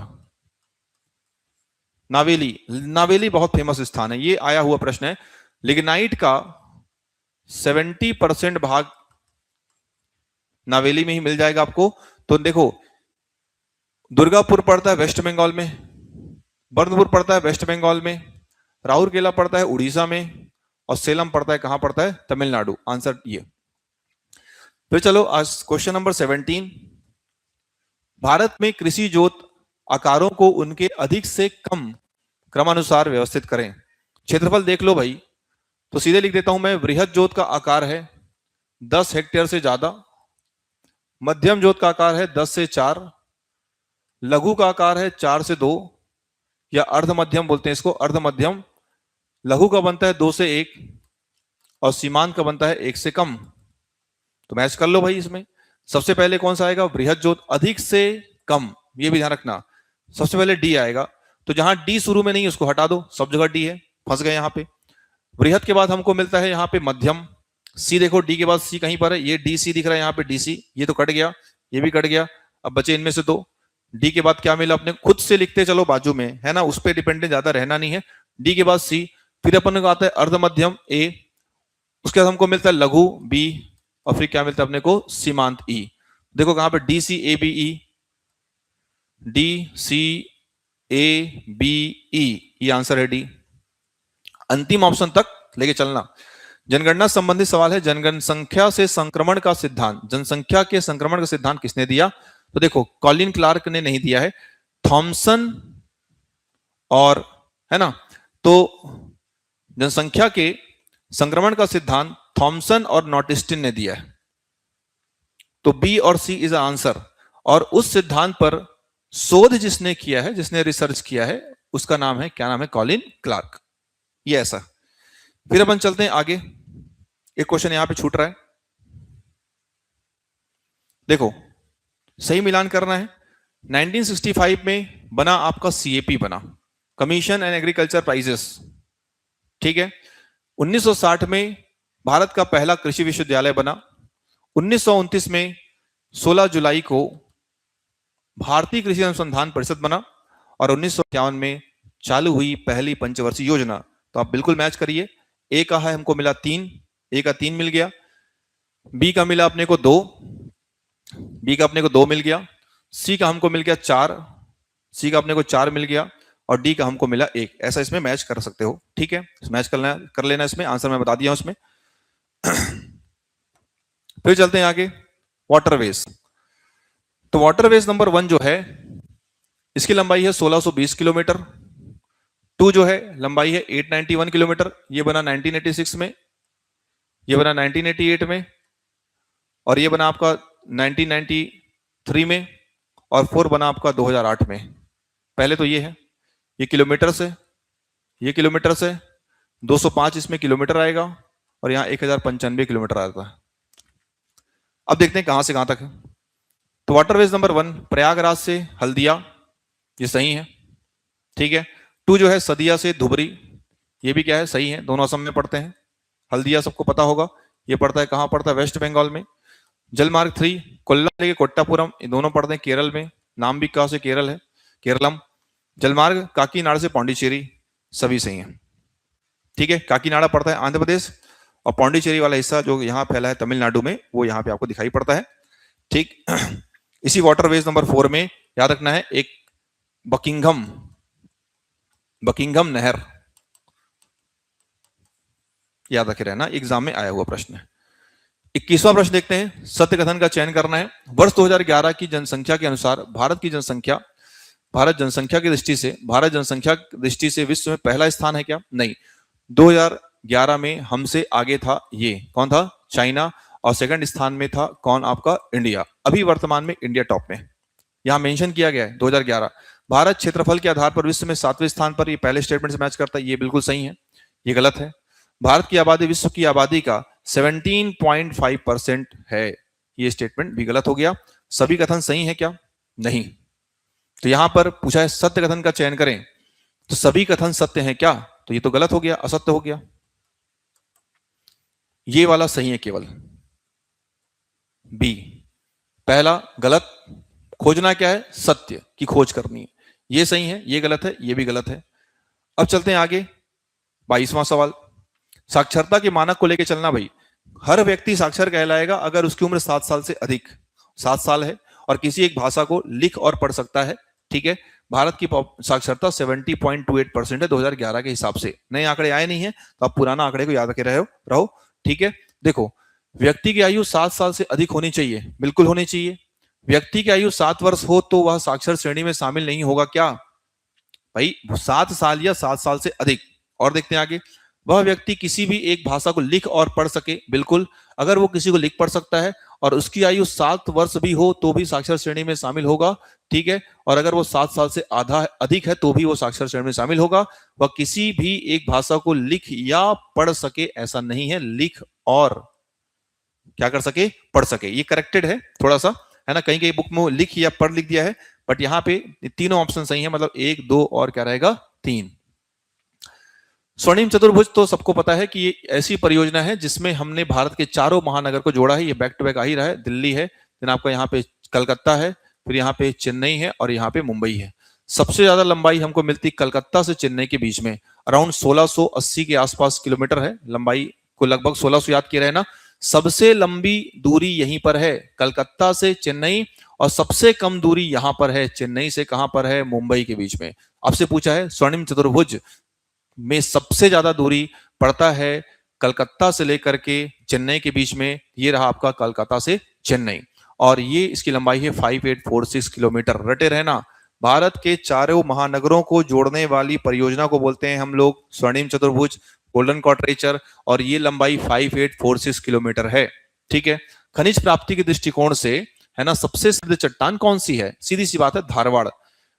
नावेली। नावेली बहुत फेमस स्थान है, ये आया हुआ प्रश्न है। लिग्नाइट का 70% भाग नावेली में ही मिल जाएगा आपको। तो देखो दुर्गापुर पड़ता है वेस्ट बंगाल में, बर्नपुर पड़ता है वेस्ट बंगाल में, राउरकेला पड़ता है उड़ीसा में, और सेलम पड़ता है, कहां पड़ता है, तमिलनाडु। आंसर ये। फिर चलो आज क्वेश्चन नंबर 17। भारत में कृषि जोत आकारों को उनके अधिक से कम क्रमानुसार व्यवस्थित करें। क्षेत्रफल देख लो भाई, तो सीधे लिख देता हूं मैं, वृहद जोत का आकार है 10 हेक्टेयर से ज्यादा, मध्यम जोत का आकार है 10 से 4, लघु का आकार है 4 से 2, या अर्ध मध्यम बोलते हैं इसको, अर्ध मध्यम। लघु का बनता है 2 से 1, और सीमांत का बनता है 1 से कम। तो मैच कर लो भाई इसमें। सबसे पहले कौन सा आएगा, बृहद जोत, अधिक से कम, ये भी ध्यान रखना। सबसे पहले डी आएगा, तो जहां डी शुरू में नहीं उसको हटा दो, सब जगह डी है, फंस गए यहां पे। बृहद के बाद हमको मिलता है यहाँ पे मध्यम, सी देखो, डी के बाद सी कहीं पर है, ये डी सी दिख रहा है यहाँ पे, डी सी, ये तो कट गया, ये भी कट गया। अब बचे इनमें से दो। डी के बाद क्या मिला, अपने खुद से लिखते चलो बाजू में, है ना, उस पर डिपेंडेंट ज्यादा रहना नहीं है। डी के बाद सी, फिर अपन को आता है अर्ध मध्यम ए, उसके बाद हमको मिलता है लघु बी, और फिर क्या मिलता है अपने को, सीमांत ई। देखो कहां पे, D C A B E, D C A B E, ये आंसर है डी। अंतिम ऑप्शन तक लेके चलना। जनगणना संबंधित सवाल है, जनसंख्या से संक्रमण का सिद्धांत, जनसंख्या के संक्रमण का सिद्धांत किसने दिया। तो देखो कॉलिन क्लार्क ने नहीं दिया है, थॉमसन, और है ना, तो जनसंख्या के संक्रमण का सिद्धांत थॉमसन और नॉटिस्टिन ने दिया है। तो बी और सी इज आंसर। और उस सिद्धांत पर शोध जिसने किया है, जिसने रिसर्च किया है, उसका नाम है, क्या नाम है, कॉलिन क्लार्क। ये ऐसा। फिर अपन चलते हैं आगे, एक क्वेश्चन यहां पे छूट रहा है, देखो सही मिलान करना है। 1965 में बना आपका CAP बना, कमीशन एंड एग्रीकल्चर प्राइजेस, ठीक है। 1960 में भारत का पहला कृषि विश्वविद्यालय बना। 1929 में 16 जुलाई को भारतीय कृषि अनुसंधान परिषद बना और 1951 में चालू हुई पहली पंचवर्षीय योजना। तो आप बिल्कुल मैच करिए। ए का है हमको मिला 3, ए का 3 मिल गया, बी का मिला अपने को 2, बी का अपने को 2 मिल गया, सी का हमको मिल गया 4, सी का अपने को 4 मिल गया और डी का हमको मिला 1। ऐसा इसमें मैच कर सकते हो, ठीक है, मैच कर लेना। इसमें आंसर मैं बता दिया उसमें। फिर चलते हैं आगे, वाटरवेज। तो वाटरवेज नंबर 1 जो है, इसकी लंबाई है 1620 किलोमीटर। 2 जो है लंबाई है 891 किलोमीटर, ये बना 1986 में, ये बना 1988 में और ये बना आपका 1993 में और 4 बना आपका 2008 में। पहले तो ये है, ये किलोमीटर से, ये किलोमीटर से 205 इसमें किलोमीटर आएगा और यहाँ 1095 किलोमीटर आता है। अब देखते हैं कहां से कहां तक है। तो वाटरवेज नंबर 1 प्रयागराज से हल्दिया, ये सही है, ठीक है। 2 जो है सदिया से धुबरी, ये भी क्या है, सही है, दोनों असम में पड़ते हैं। हल्दिया सबको पता होगा, ये पड़ता है कहां पड़ता है, वेस्ट बंगाल में। जलमार्ग 3 कोल्लम लेके कोट्टापुरम, ये दोनों पड़ते हैं केरल में, नाम भी कहां से केरल है, केरलम। जलमार्ग काकीनाड़ा से पौंडीचेरी, सभी सही है, ठीक है। काकीनाड़ा पड़ता है आंध्र प्रदेश और पौंडीचेरी वाला हिस्सा जो यहाँ फैला है तमिलनाडु में, वो यहाँ पे आपको दिखाई पड़ता है, ठीक। इसी वाटरवेज नंबर 4 में याद रखना है एक बकिंघम नहर, याद रखे रहना, एग्जाम में आया हुआ प्रश्न है। 21वां प्रश्न देखते हैं, सत्य कथन का चयन करना है। वर्ष 2011 की जनसंख्या के अनुसार भारत जनसंख्या की दृष्टि से विश्व में पहला स्थान है क्या? नहीं। 2011 में हमसे आगे था, ये कौन था? चाइना। और सेकंड स्थान में था कौन? आपका इंडिया। अभी वर्तमान में इंडिया टॉप में, यहां मेंशन किया गया है 2011। भारत क्षेत्रफल के आधार पर विश्व में 7वें स्थान पर, ये पहले स्टेटमेंट से मैच करता है, ये बिल्कुल सही है, ये गलत है। भारत की आबादी विश्व की आबादी का 17.5% है, ये स्टेटमेंट भी गलत हो गया। सभी कथन सही है क्या? नहीं। तो यहां पर पूछा है सत्य कथन का चयन करें, तो सभी कथन सत्य हैं क्या? तो ये तो गलत हो गया, असत्य हो गया। ये वाला सही है केवल, बी पहला गलत। खोजना क्या है? सत्य की खोज करनी है, ये सही है, ये गलत है, ये भी गलत है। अब चलते हैं आगे, 22वां सवाल, साक्षरता के मानक को लेकर चलना। भाई हर व्यक्ति साक्षर कहलाएगा अगर उसकी उम्र 7 साल से अधिक 7 साल है और किसी एक भाषा को लिख और पढ़ सकता है, ठीक है। भारत की साक्षरता 70.28% है 2011 के हिसाब से। नए आंकड़े आए नहीं है तो आप पुराना आंकड़े को याद रखे रहो, ठीक है। देखो, व्यक्ति की आयु 7 साल से अधिक होनी चाहिए, बिल्कुल होनी चाहिए। व्यक्ति की आयु 7 वर्ष हो तो वह साक्षर श्रेणी में शामिल नहीं होगा क्या? भाई 7 साल या 7 साल से अधिक। और देखते हैं आगे, वह व्यक्ति किसी भी एक भाषा को लिख और पढ़ सके, बिल्कुल। अगर वो किसी को लिख पढ़ सकता है और उसकी आयु 7 वर्ष भी हो तो भी साक्षर श्रेणी में शामिल होगा, ठीक है। और अगर वो 7 साल से अधिक है तो भी वो साक्षर श्रेणी में शामिल होगा। वह किसी भी एक भाषा को लिख या पढ़ सके, ऐसा नहीं है, लिख और क्या कर सके? पढ़ सके। ये करेक्टेड है थोड़ा सा, है ना, कहीं कहीं बुक में लिख या पढ़ लिख दिया है, बट यहाँ पे तीनों ऑप्शन सही है, मतलब 1, 2 और क्या रहेगा? 3। स्वर्णिम चतुर्भुज तो सबको पता है कि ये ऐसी परियोजना है जिसमें हमने भारत के चारों महानगर को जोड़ा है। ये बैक टू बैक आ ही रहा है, दिल्ली है, देन आपका यहाँ पे कलकत्ता है, फिर यहाँ पे चेन्नई है और यहाँ पे मुंबई है। सबसे ज्यादा लंबाई हमको मिलती कलकत्ता से चेन्नई के बीच में, अराउंड 1680 के आसपास किलोमीटर है लंबाई को, लगभग 1600 याद किया रहे ना। सबसे लंबी दूरी यहीं पर है, कलकत्ता से चेन्नई, और सबसे कम दूरी यहां पर है, चेन्नई से कहां पर है? मुंबई के बीच में। आपसे पूछा है स्वर्णिम चतुर्भुज में सबसे ज्यादा दूरी पड़ता है कलकत्ता से लेकर के चेन्नई के बीच में, ये रहा आपका कलकत्ता से चेन्नई, और ये इसकी लंबाई है 5846 किलोमीटर। रटे रहना, भारत के चारों महानगरों को जोड़ने वाली परियोजना को बोलते हैं हम लोग स्वर्णिम चतुर्भुज, गोल्डन क्वाड्रेचर, और ये लंबाई 5846 किलोमीटर है, ठीक है। खनिज प्राप्ति के दृष्टिकोण से, है ना, सबसे समृद्ध चट्टान कौन सी है? सीधी सी बात है, धारवाड़।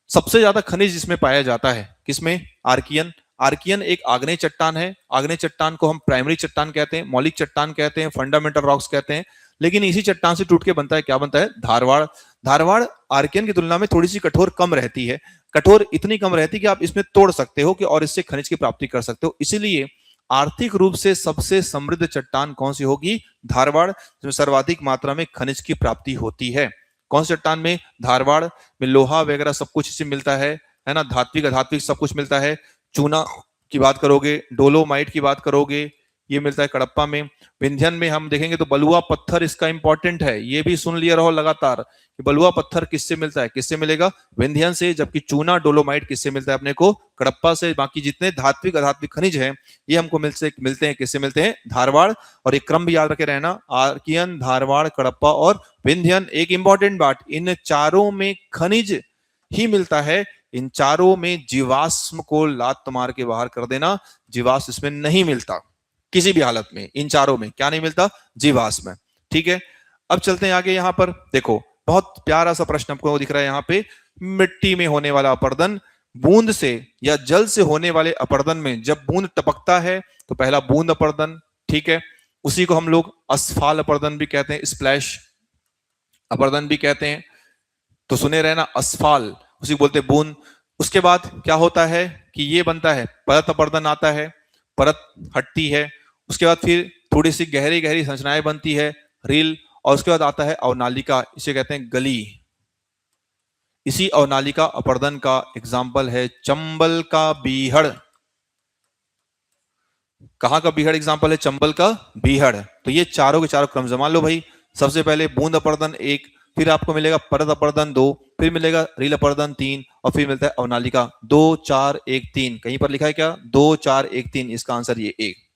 सबसे ज्यादा खनिज जिसमें पाया जाता है, किसमें? आर्कियन। आर्कियन एक आग्नेय चट्टान है। आग्नेय चट्टान को हम प्राइमरी चट्टान कहते हैं, मौलिक चट्टान कहते हैं, फंडामेंटल रॉक्स कहते हैं, लेकिन इसी चट्टान से टूट के बनता है, क्या बनता है? धारवाड़। धारवाड़ आर्कियन की तुलना में थोड़ी सी कठोर कम रहती है, कठोर इतनी कम रहती है कि आप इसमें तोड़ सकते हो कि और इससे खनिज की प्राप्ति कर सकते हो। इसीलिए आर्थिक रूप से सबसे समृद्ध चट्टान कौन सी होगी? धारवाड़, जिसमें सर्वाधिक मात्रा में खनिज की प्राप्ति होती है। कौन सी चट्टान में? धारवाड़ में लोहा वगैरह सब कुछ इससे मिलता है ना, धात्विक अधात्विक सब कुछ मिलता है। चूना की बात करोगे, डोलोमाइट की बात करोगे, ये मिलता है कडप्पा में। विंध्यन में हम देखेंगे तो बलुआ पत्थर इसका इंपॉर्टेंट है, ये भी सुन लिया रहो लगातार कि बलुआ पत्थर किससे मिलता है? किससे मिलेगा? विंध्यन से। जबकि चूना डोलोमाइट किससे मिलता है अपने को? कडप्पा से। बाकी जितने धात्विक अधात्विक खनिज हैं ये हमको मिलते हैं किससे मिलते हैं? धारवाड़। और एक क्रम भी याद रखे रहना, आर्कियन, धारवाड़, कडप्पा और विंध्यन। एक इंपॉर्टेंट बात, इन चारों में खनिज ही मिलता है, इन चारों में जीवाश्म को लात मार के बाहर कर देना, जीवाश्म इसमें नहीं मिलता किसी भी हालत में। इन चारों में क्या नहीं मिलता? जीवाश्म। ठीक है, अब चलते हैं आगे। यहां पर देखो बहुत प्यारा सा प्रश्न आपको दिख रहा है यहाँ पे। मिट्टी में होने वाला अपर्दन, बूंद से या जल से होने वाले अपर्दन में जब बूंद टपकता है तो पहला बूंद अपर्दन, ठीक है, उसी को हम लोग अस्फाल अपर्दन भी कहते हैं, स्प्लैश अपर्दन भी कहते हैं। तो सुने रहना, अस्फाल उसी को बोलते हैं बूंद। उसके बाद क्या होता है कि ये बनता है परत अपर्दन आता है, परत हटती है। उसके बाद फिर थोड़ी सी गहरी गहरी संरचनाएं बनती है, रील। और उसके बाद आता है अवनालिका, इसे कहते हैं गली। इसी अवनालिका अपर्दन का एग्जाम्पल है चंबल का बीहड़। कहां का बीहड़ एग्जाम्पल है? चंबल का बीहड़। तो ये चारों के चारों क्रम जमा लो भाई। सबसे पहले बूंद अपर्दन 1, फिर आपको मिलेगा परत अपर्दन 2, फिर मिलेगा रील अपर्दन 3, और फिर मिलता है अवनालिका 2 4 1 3। कहीं पर लिखा है क्या? 2 4 1 3। इसका आंसर ये 1।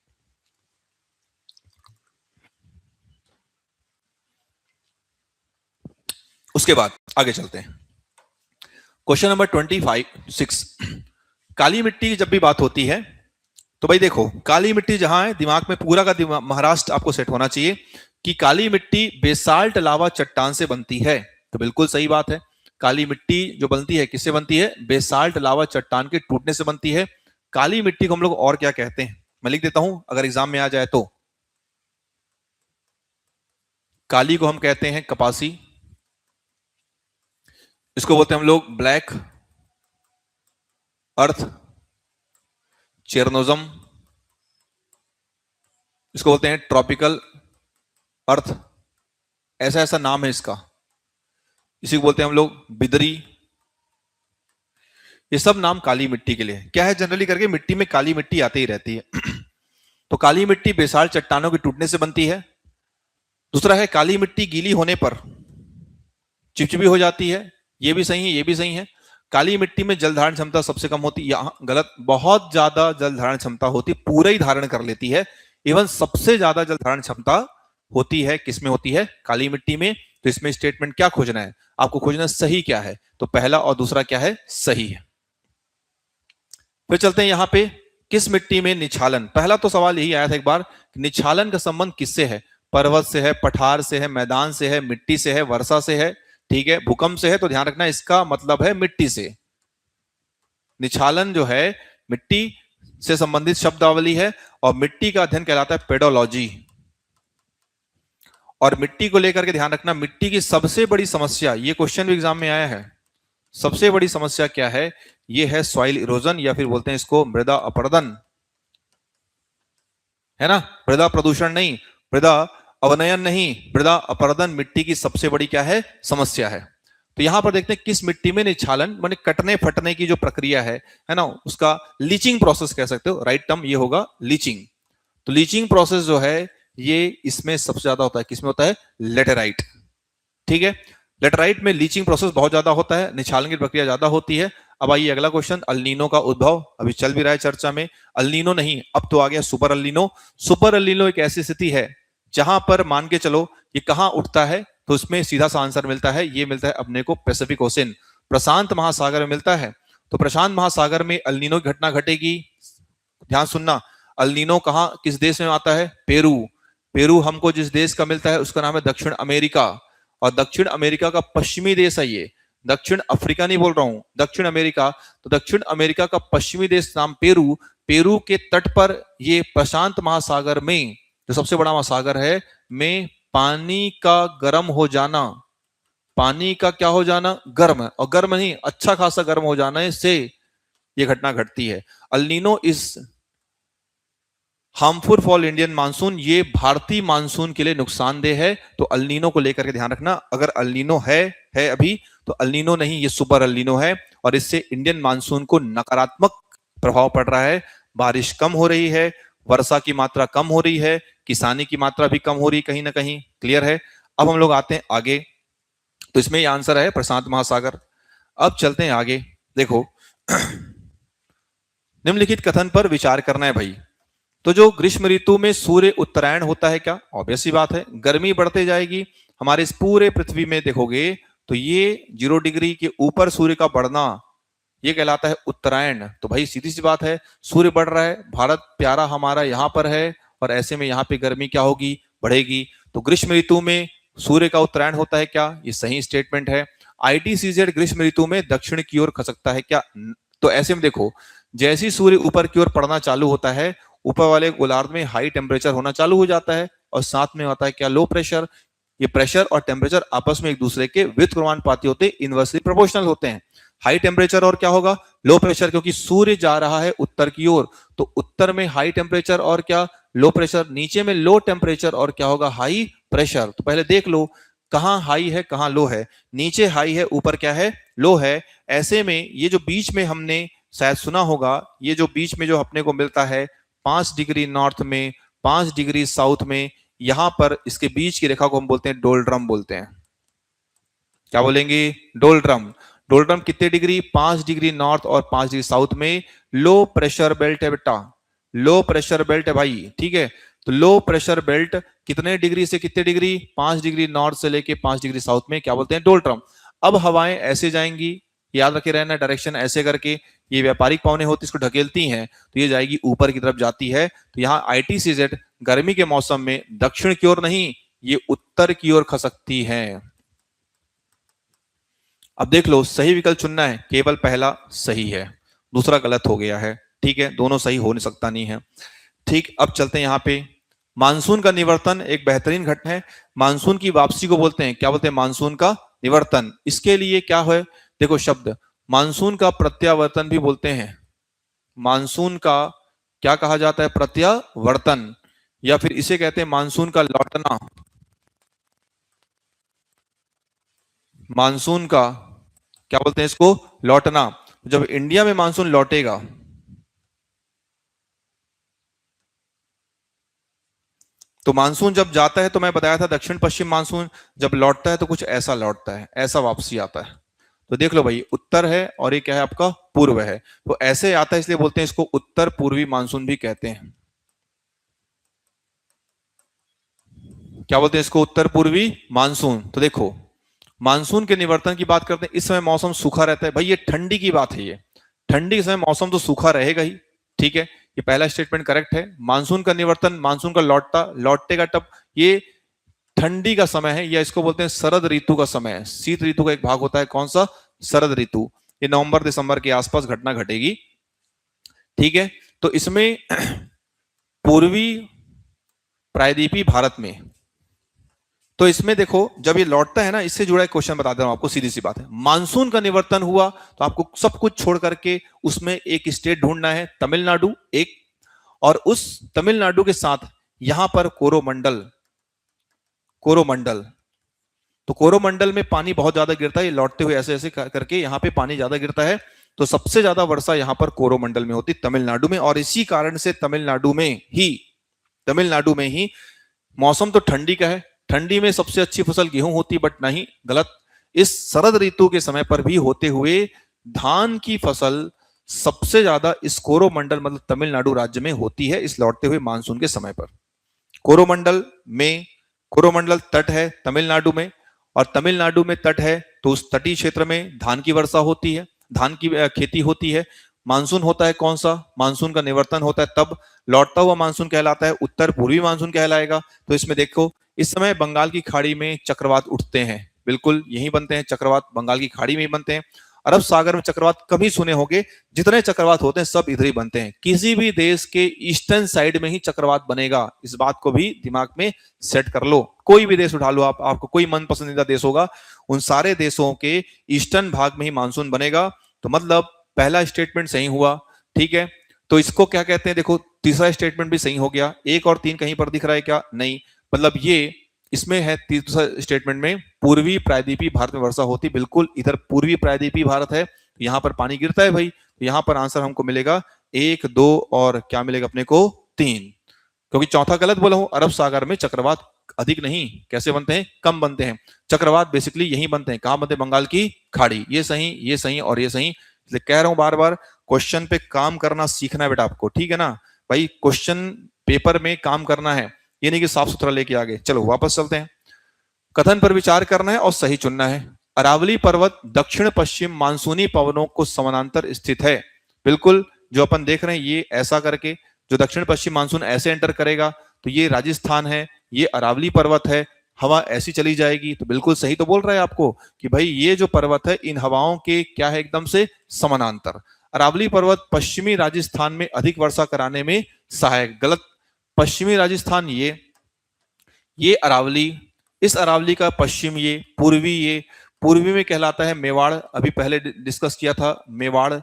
उसके बाद आगे चलते हैं। Question number 26। काली मिट्टी की जब भी बात होती है तो भाई देखो, काली मिट्टी जहां है दिमाग में पूरा का महाराष्ट्र आपको सेट होना चाहिए कि काली मिट्टी बेसाल्ट लावा चट्टान से बनती है। तो बिल्कुल सही बात है, काली मिट्टी जो बनती है किससे बनती है? बेसाल्ट लावा चट्टान के टूटने से बनती है। काली मिट्टी को हम लोग और क्या कहते हैं? मैं लिख देता हूं अगर एग्जाम में आ जाए तो। काली को हम कहते हैं कपासी, इसको बोलते हैं हम लोग ब्लैक अर्थ, चेरनोजम, इसको बोलते हैं ट्रॉपिकल अर्थ, ऐसा ऐसा नाम है इसका। इसी को बोलते हैं हम लोग बिदरी। ये सब नाम काली मिट्टी के लिए क्या है? जनरली करके मिट्टी में काली मिट्टी आती ही रहती है। तो काली मिट्टी बेसाल्ट चट्टानों के टूटने से बनती है। दूसरा है काली मिट्टी गीली होने पर चिपचिपी हो जाती है। ये भी सही है, ये भी सही है। काली मिट्टी में जल धारण क्षमता सबसे कम होती है, यहां गलत, बहुत ज्यादा जल धारण क्षमता होती है, पूरा ही धारण कर लेती है। इवन सबसे ज्यादा जल धारण क्षमता होती है किसमें होती है? काली मिट्टी में। तो इसमें स्टेटमेंट क्या खोजना है आपको? खोजना सही क्या है? तो पहला और दूसरा क्या है? सही है। फिर चलते हैं यहां पे, किस मिट्टी में निछालन? पहला तो सवाल यही आया था एक बार, निछालन का संबंध किससे है? पर्वत से है, पठार से है, मैदान से है, मिट्टी से है, वर्षा से है, ठीक है, भूकंप से है। तो ध्यान रखना इसका मतलब है मिट्टी से। निछालन जो है मिट्टी से संबंधित शब्दावली है और मिट्टी का अध्ययन कहलाता है पेडोलॉजी। और मिट्टी को लेकर के ध्यान रखना, मिट्टी की सबसे बड़ी समस्या, ये क्वेश्चन भी एग्जाम में आया है, सबसे बड़ी समस्या क्या है? ये है सॉइल इरोजन, या फिर बोलते हैं इसको मृदा अपरदन, है ना? मृदा प्रदूषण नहीं, मृदा अवनयन नहीं, मृदा अपरदन मिट्टी की सबसे बड़ी क्या है? समस्या है। तो यहां पर देखते हैं किस मिट्टी में निछालन माने कटने फटने की जो प्रक्रिया है ना, उसका लीचिंग प्रोसेस कह सकते हो, राइट टर्म ये होगा लीचिंग। तो लीचिंग प्रोसेस जो है ये इसमें सबसे ज्यादा होता है, किसमें होता है? लेटेराइट। ठीक है, लेटेराइट में लीचिंग प्रोसेस बहुत ज्यादा होता है, निछालन की प्रक्रिया ज्यादा होती है। अब आइए अगला क्वेश्चन, अल्नीनो का उद्भव अभी चल भी रहा है चर्चा में। अल्नीनो नहीं, अब तो आ गया सुपर अल्नीनो। सुपर अल्नीनो एक ऐसी स्थिति है जहां पर मान के चलो ये कहां उठता है, तो इसमें सीधा सा आंसर मिलता है, ये मिलता है अपने को पैसिफिक ओशन, प्रशांत महासागर में मिलता है। तो प्रशांत महासागर में अल्नीनो की घटना घटेगी। ध्यान सुनना, अल्नीनो कहां किस देश में आता है? पेरू। पेरू हमको जिस देश का मिलता है उसका नाम है दक्षिण अमेरिका, और दक्षिण अमेरिका का पश्चिमी देश है ये, दक्षिण अफ्रीका नहीं बोल रहा हूं, दक्षिण अमेरिका। तो दक्षिण अमेरिका का पश्चिमी देश नाम पेरू, पेरू के तट पर ये प्रशांत महासागर में, जो सबसे बड़ा महासागर है, में पानी का गर्म हो जाना, पानी का क्या हो जाना? गर्म, और गर्म नहीं अच्छा खासा गर्म हो जाना से ये घटना घटती है। El Niño is harmful for Indian monsoon, ये भारतीय मानसून के लिए नुकसानदेह है। तो अल्नीनो को लेकर के ध्यान रखना, अगर अल्नीनो है अभी, तो अल्नीनो नहीं, ये सुपर अल्नीनो है, और इससे इंडियन मानसून को नकारात्मक प्रभाव पड़ रहा है। बारिश कम हो रही है, वर्षा की मात्रा कम हो रही है, किसानी की मात्रा भी कम हो रही है कहीं ना कहीं। क्लियर है? अब हम लोग आते हैं आगे, तो इसमें ये आंसर है प्रशांत महासागर। अब चलते हैं आगे। देखो निम्नलिखित कथन पर विचार करना है भाई। तो जो ग्रीष्म ऋतु में सूर्य उत्तरायण होता है, क्या ऑब्वियस सी बात है, गर्मी बढ़ते जाएगी हमारे इस पूरे पृथ्वी में। देखोगे तो ये 0 डिग्री के ऊपर सूर्य का बढ़ना, ये कहलाता है उत्तरायण। तो भाई सीधी सी बात है, सूर्य बढ़ रहा है, भारत प्यारा हमारा यहाँ पर है, और ऐसे में यहाँ पे गर्मी क्या होगी, बढ़ेगी। तो ग्रीष्म ऋतु में सूर्य का उत्तरायण होता है, क्या ये सही स्टेटमेंट है। ITCZ ग्रीष्म ऋतु में दक्षिण की ओर खसकता है, क्या। तो ऐसे में देखो, जैसी सूर्य ऊपर की ओर पड़ना चालू होता है, ऊपर वाले गोलार्ध में हाई टेम्परेचर होना चालू हो जाता है, और साथ में होता है क्या, लो प्रेशर। ये प्रेशर और टेम्परेचर आपस में एक दूसरे के व्युत्क्रमानुपाती होते, इनवर्सली प्रोपोर्शनल होते हैं। हाई टेम्परेचर और क्या होगा, लो प्रेशर, क्योंकि सूर्य जा रहा है उत्तर की ओर, तो उत्तर में हाई टेम्परेचर और क्या, लो प्रेशर। नीचे में लो टेम्परेचर और क्या होगा, हाई प्रेशर। तो पहले देख लो कहां हाई है कहां लो है, नीचे हाई है ऊपर क्या है, लो है। ऐसे में ये जो बीच में हमने शायद सुना होगा, ये जो बीच में जो अपने को मिलता है 5 डिग्री नॉर्थ में, 5 डिग्री साउथ में, यहां पर इसके बीच की रेखा को हम बोलते हैं डोल्ड्रम बोलते हैं। क्या बोलेंगे, डोल्ड्रम। डोल्ड्रम कितने डिग्री, 5 डिग्री नॉर्थ और 5 डिग्री साउथ में लो प्रेशर बेल्ट है बेटा, लो प्रेशर बेल्ट है भाई, ठीक है। तो लो प्रेशर बेल्ट कितने डिग्री से कितने डिग्री, 5 डिग्री नॉर्थ से लेके 5 डिग्री साउथ में क्या बोलते हैं, डोल्ड्रम। अब हवाएं ऐसे जाएंगी, याद रखे रहना, डायरेक्शन ऐसे करके, ये व्यापारिक पवनें होती इसको ढकेलती हैं, तो ये जाएगी ऊपर की तरफ जाती है। तो यहाँ ITCZ गर्मी के मौसम में दक्षिण की ओर नहीं, ये उत्तर की ओर खसकती है। अब देख लो, सही विकल्प चुनना है, केवल पहला सही है, दूसरा गलत हो गया है, ठीक है, दोनों सही हो नहीं सकता नहीं है। ठीक, अब चलते हैं यहाँ पे। मानसून का निवर्तन एक बेहतरीन घटना है, मानसून की वापसी को बोलते हैं, क्या बोलते हैं, मानसून का निवर्तन। इसके लिए क्या है, देखो शब्द, मानसून का प्रत्यावर्तन भी बोलते हैं। मानसून का क्या कहा जाता है, प्रत्यावर्तन, या फिर इसे कहते हैं मानसून का लौटना। मानसून का क्या बोलते हैं, इसको लौटना। जब इंडिया में मानसून लौटेगा, तो मानसून जब जाता है, तो मैं बताया था दक्षिण पश्चिम मानसून, जब लौटता है तो कुछ ऐसा लौटता है, ऐसा वापसी आता है। तो देख लो भाई, उत्तर है और ये क्या है आपका, पूर्व है, तो ऐसे आता है, इसलिए बोलते हैं इसको उत्तर पूर्वी मानसून भी कहते हैं। क्या बोलते हैं इसको, उत्तर पूर्वी मानसून। तो देखो, मानसून के निवर्तन की बात करते हैं, इस समय मौसम सूखा रहता है भाई, ये ठंडी की बात है, ये ठंडी के समय मौसम तो सूखा रहेगा ही, ठीक है, ये पहला स्टेटमेंट करेक्ट है। मानसून का निवर्तन, मानसून का लौटेगा तब, ये ठंडी का समय है, या इसको बोलते हैं शरद ऋतु का समय है। शीत ऋतु का एक भाग होता है, कौन सा, शरद ऋतु। ये नवंबर दिसंबर के आसपास घटना घटेगी, ठीक है। तो इसमें पूर्वी प्रायद्वीपीय भारत में, तो इसमें देखो जब ये लौटता है ना, इससे जुड़ा एक क्वेश्चन बता दे रहा हूं आपको, सीधी सी बात है, मानसून का निवर्तन हुआ तो आपको सब कुछ छोड़ करके उसमें एक स्टेट ढूंढना है, तमिलनाडु एक, और उस तमिलनाडु के साथ यहां पर कोरोमंडल, कोरोमंडल, तो कोरोमंडल में पानी बहुत ज्यादा गिरता है, ये लौटते हुए ऐसे ऐसे करके यहाँ पे पानी ज्यादा गिरता है, तो सबसे ज्यादा वर्षा यहाँ पर कोरोमंडल में होती, तमिलनाडु में। और इसी कारण से तमिलनाडु में ही मौसम तो ठंडी का है, ठंडी में सबसे अच्छी फसल गेहूं होती, बट नहीं, गलत। इस शरद ऋतु के समय पर भी होते हुए धान की फसल सबसे ज्यादा इस कोरोमंडल मतलब तमिलनाडु राज्य में होती है, इस लौटते हुए मानसून के समय पर। कोरोमंडल तट है तमिलनाडु में, और तमिलनाडु में तट है तो उस तटीय क्षेत्र में धान की वर्षा होती है, धान की खेती होती है। मानसून होता है कौन सा, मानसून का निवर्तन होता है तब, लौटता हुआ मानसून कहलाता है उत्तर पूर्वी मानसून कहलाएगा। तो इसमें देखो, इस समय बंगाल की खाड़ी में चक्रवात उठते हैं, बिल्कुल यही बनते हैं चक्रवात, बंगाल की खाड़ी में ही बनते हैं। अरब सागर में चक्रवात कम ही सुने होंगे, जितने चक्रवात होते हैं सब इधर ही बनते हैं, किसी भी देश के ईस्टर्न साइड में ही चक्रवात बनेगा, इस बात को भी दिमाग में सेट कर लो। कोई भी देश उठा लो आप, आपको कोई मन पसंदीदा देश होगा, उन सारे देशों के ईस्टर्न भाग में ही मानसून बनेगा। तो मतलब पहला स्टेटमेंट सही हुआ, ठीक है। तो इसको क्या कहते हैं, देखो तीसरा स्टेटमेंट भी सही हो गया। 1 और 3 कहीं पर दिख रहा है क्या? नहीं। मतलब ये इसमें है तीसरा स्टेटमेंट में पूर्वी प्रायद्वीपीय भारत में वर्षा होती, बिल्कुल इधर पूर्वी प्रायद्वीपीय भारत है, यहां पर पानी गिरता है भाई। यहां पर आंसर हमको मिलेगा 1, 2 और क्या मिलेगा अपने को? 3, क्योंकि चौथा गलत बोला हूं। अरब सागर में चक्रवात अधिक नहीं, कैसे बनते हैं? कम बनते हैं। चक्रवात बेसिकली यही बनते हैं, कहां बनते हैं? बंगाल की खाड़ी। ये सही और ये सही। इसलिए कह रहा हूं बार बार, क्वेश्चन पे काम करना सीखना है बेटा आपको, ठीक है ना भाई? क्वेश्चन पेपर में काम करना है, ये नहीं कि साफ सुथरा लेके आगे। चलो वापस चलते हैं। कथन पर विचार करना है और सही चुनना है। अरावली पर्वत दक्षिण पश्चिम मानसूनी पवनों को समानांतर स्थित है। बिल्कुल, जो अपन देख रहे हैं ये ऐसा करके, जो दक्षिण पश्चिम मानसून ऐसे एंटर करेगा तो ये राजस्थान है, ये अरावली पर्वत है, हवा ऐसी चली जाएगी। तो बिल्कुल सही तो बोल रहा है आपको कि भाई ये जो पर्वत है इन हवाओं के क्या है? एकदम से समानांतर। अरावली पर्वत पश्चिमी राजस्थान में अधिक वर्षा कराने में सहायक। गलत। पश्चिमी राजस्थान ये अरावली, इस अरावली का पश्चिम ये पूर्वी में कहलाता है मेवाड़, अभी पहले डिस्कस किया था मेवाड़।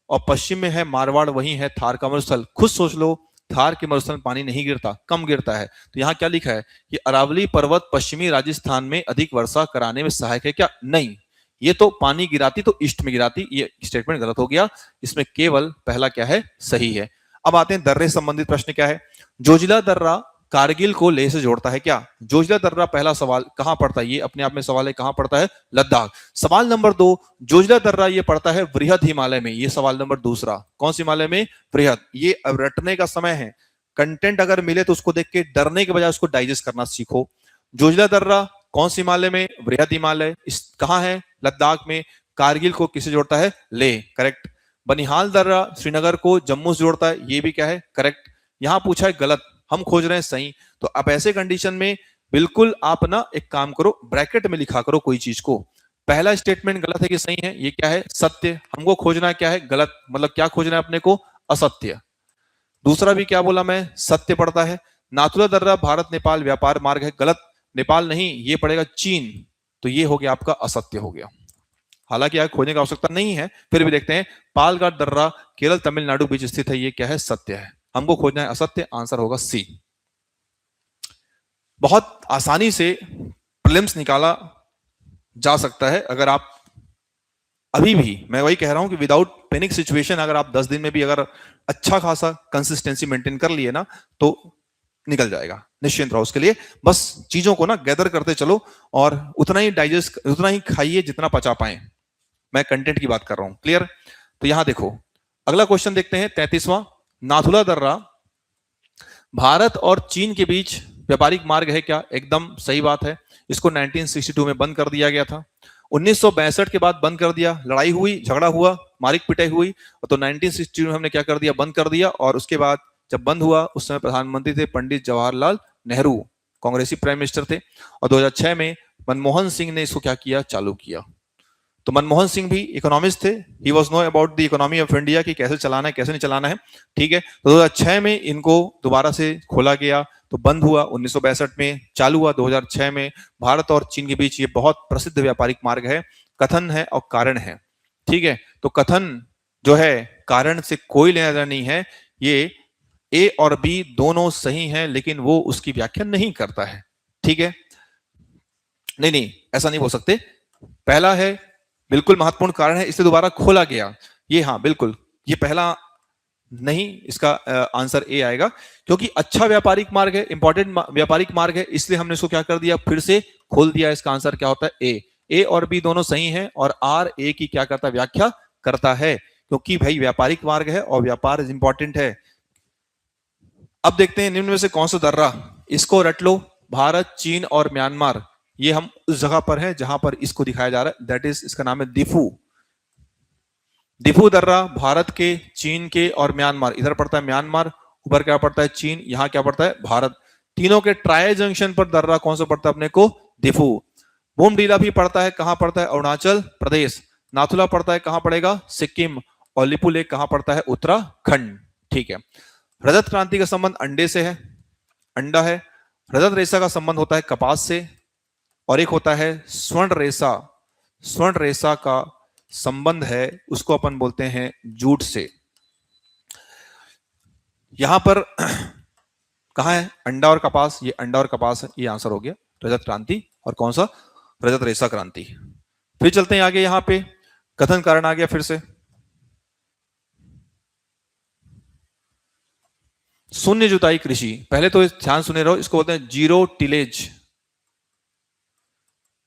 और पश्चिम में है मारवाड़, वही है थार का मरुस्थल। खुद सोच लो, थार के मरुस्थल पानी नहीं गिरता, कम गिरता है। तो यहाँ क्या लिखा है कि अरावली पर्वत पश्चिमी राजस्थान में अधिक वर्षा कराने में सहायक है क्या? नहीं, ये तो पानी गिराती तो ईस्ट में गिराती। ये स्टेटमेंट गलत हो गया। इसमें केवल पहला क्या है? सही है। अब आते हैं दर्रे संबंधित प्रश्न क्या है। जोजिला दर्रा कारगिल को लेह से जोड़ता है क्या? जोजिला दर्रा पहला सवाल कहां पड़ता है? ये अपने आप में सवाल है, कहां पड़ता है? लद्दाख। सवाल नंबर 2, जोजिला दर्रा ये पड़ता है वृहद हिमालय में। ये सवाल नंबर दूसरा, कौन सी हिमालय में? वृहद। ये अब रटने का समय है, कंटेंट अगर मिले तो उसको देख के डरने के बजाय उसको डाइजेस्ट करना सीखो। जोजिला दर्रा कौन सी हिमालय में? वृहद हिमालय। इस कहां है? लद्दाख में। कारगिल को किसे जोड़ता है? लेह, करेक्ट। बनिहाल दर्रा श्रीनगर को जम्मू से जोड़ता है, ये भी क्या है? करेक्ट। यहां पूछा है गलत, हम खोज रहे हैं सही। तो अब ऐसे कंडीशन में बिल्कुल आप ना एक काम करो, ब्रैकेट में लिखा करो कोई चीज को। पहला स्टेटमेंट गलत है कि सही है? ये क्या है? सत्य। हमको खोजना क्या है? गलत। मतलब क्या खोजना है अपने को? असत्य। दूसरा भी क्या बोला मैं? सत्य पड़ता है। नाथुला दर्रा भारत नेपाल व्यापार मार्ग है, गलत। नेपाल नहीं, ये पड़ेगा चीन। तो ये हो गया आपका असत्य हो गया। हालांकि यहां खोजने की आवश्यकता नहीं है, फिर भी देखते हैं। पालघाट दर्रा केरल तमिलनाडु बीच स्थित है, ये क्या है? सत्य है। हमको खोजना है असत्य, आंसर होगा सी। बहुत आसानी से प्रीलिम्स निकाला जा सकता है अगर आप अभी भी, मैं वही कह रहा हूं कि विदाउट पैनिक सिचुएशन, अगर आप 10 दिन में भी अगर अच्छा खासा कंसिस्टेंसी मेंटेन कर लिए ना तो निकल जाएगा। निश्चिंत रहो उसके लिए। बस चीजों को ना गैदर करते चलो और उतना ही डाइजेस्ट, उतना ही खाइए जितना पचा पाए। मैं कंटेंट की बात कर रहा हूं, क्लियर? तो यहां देखो, अगला क्वेश्चन देखते हैं 33वां। नाथुला दर्रा भारत और चीन के बीच व्यापारिक मार्ग है क्या? एकदम सही बात है। इसको 1962 में बंद कर दिया गया था। 1962 के बाद बंद कर दिया, लड़ाई हुई, झगड़ा हुआ, मारिक पिटाई हुई, तो 1962 में हमने क्या कर दिया? बंद कर दिया। और उसके बाद जब बंद हुआ उस समय प्रधानमंत्री थे पंडित जवाहरलाल नेहरू, कांग्रेसी प्राइम मिनिस्टर थे। और 2006 में मनमोहन सिंह ने इसको क्या किया? चालू किया। तो मनमोहन सिंह भी इकोनॉमिस्ट थे, he was know about the economy of India कि कैसे चलाना है कैसे नहीं चलाना है, ठीक है। तो 2006 में इनको दोबारा से खोला गया, तो बंद हुआ 1962 में, चालू हुआ 2006 में। भारत और चीन के बीच ये बहुत प्रसिद्ध व्यापारिक मार्ग है। कथन है और कारण है, ठीक है। तो कथन जो है, कारण से कोई लेना देना नहीं है। ये ए और बी दोनों सही हैं, लेकिन वो उसकी व्याख्या नहीं करता है, ठीक है। नहीं, ऐसा नहीं बोल सकते। पहला है बिल्कुल महत्वपूर्ण कारण है, इसे दोबारा खोला गया, ये हाँ बिल्कुल, ये पहला नहीं, इसका आंसर ए आएगा, क्योंकि अच्छा व्यापारिक मार्ग है, इंपॉर्टेंट व्यापारिक मार्ग है, इसलिए हमने इसको क्या कर दिया? फिर से खोल दिया। इसका आंसर क्या होता है? ए और बी दोनों सही हैं, और आर ए की क्या करता है? व्याख्या करता है, क्योंकि भाई व्यापारिक मार्ग है और व्यापार इंपॉर्टेंट है। अब देखते हैं निम्न में से कौन सा दर्रा, इसको रट लो, भारत, चीन और म्यांमार, ये हम उस जगह पर है जहां पर इसको दिखाया जा रहा है, दैट इज, इसका नाम है दिफू। दिफू दर्रा भारत के, चीन के और म्यांमार, इधर पड़ता है म्यांमार, ऊपर क्या पड़ता है? चीन, यहां क्या पड़ता है? भारत। तीनों के ट्राई जंक्शन पर दर्रा कौन सा पड़ता है अपने को? दिफू। बोमडीला भी पड़ता है, कहां पड़ता है? अरुणाचल प्रदेश। नाथुला पड़ता है, कहां पड़ेगा? सिक्किम। और लिपू लेक कहां पड़ता है? उत्तराखंड, ठीक है। रजत क्रांति का संबंध अंडे से है, अंडा है। रजत रेशा का संबंध होता है कपास से, और एक होता है स्वर्ण रेशा, स्वर्ण रेशा का संबंध है, उसको अपन बोलते हैं जूट से। यहां पर कहा है अंडा और कपास, ये अंडा और कपास है, ये आंसर हो गया रजत क्रांति। और कौन सा? रजत रेशा क्रांति। फिर चलते हैं आगे, यहां पे कथन कारण आ गया फिर से। शून्य जुताई कृषि, पहले तो ध्यान सुने रहो, इसको बोलते हैं जीरो टिलेज।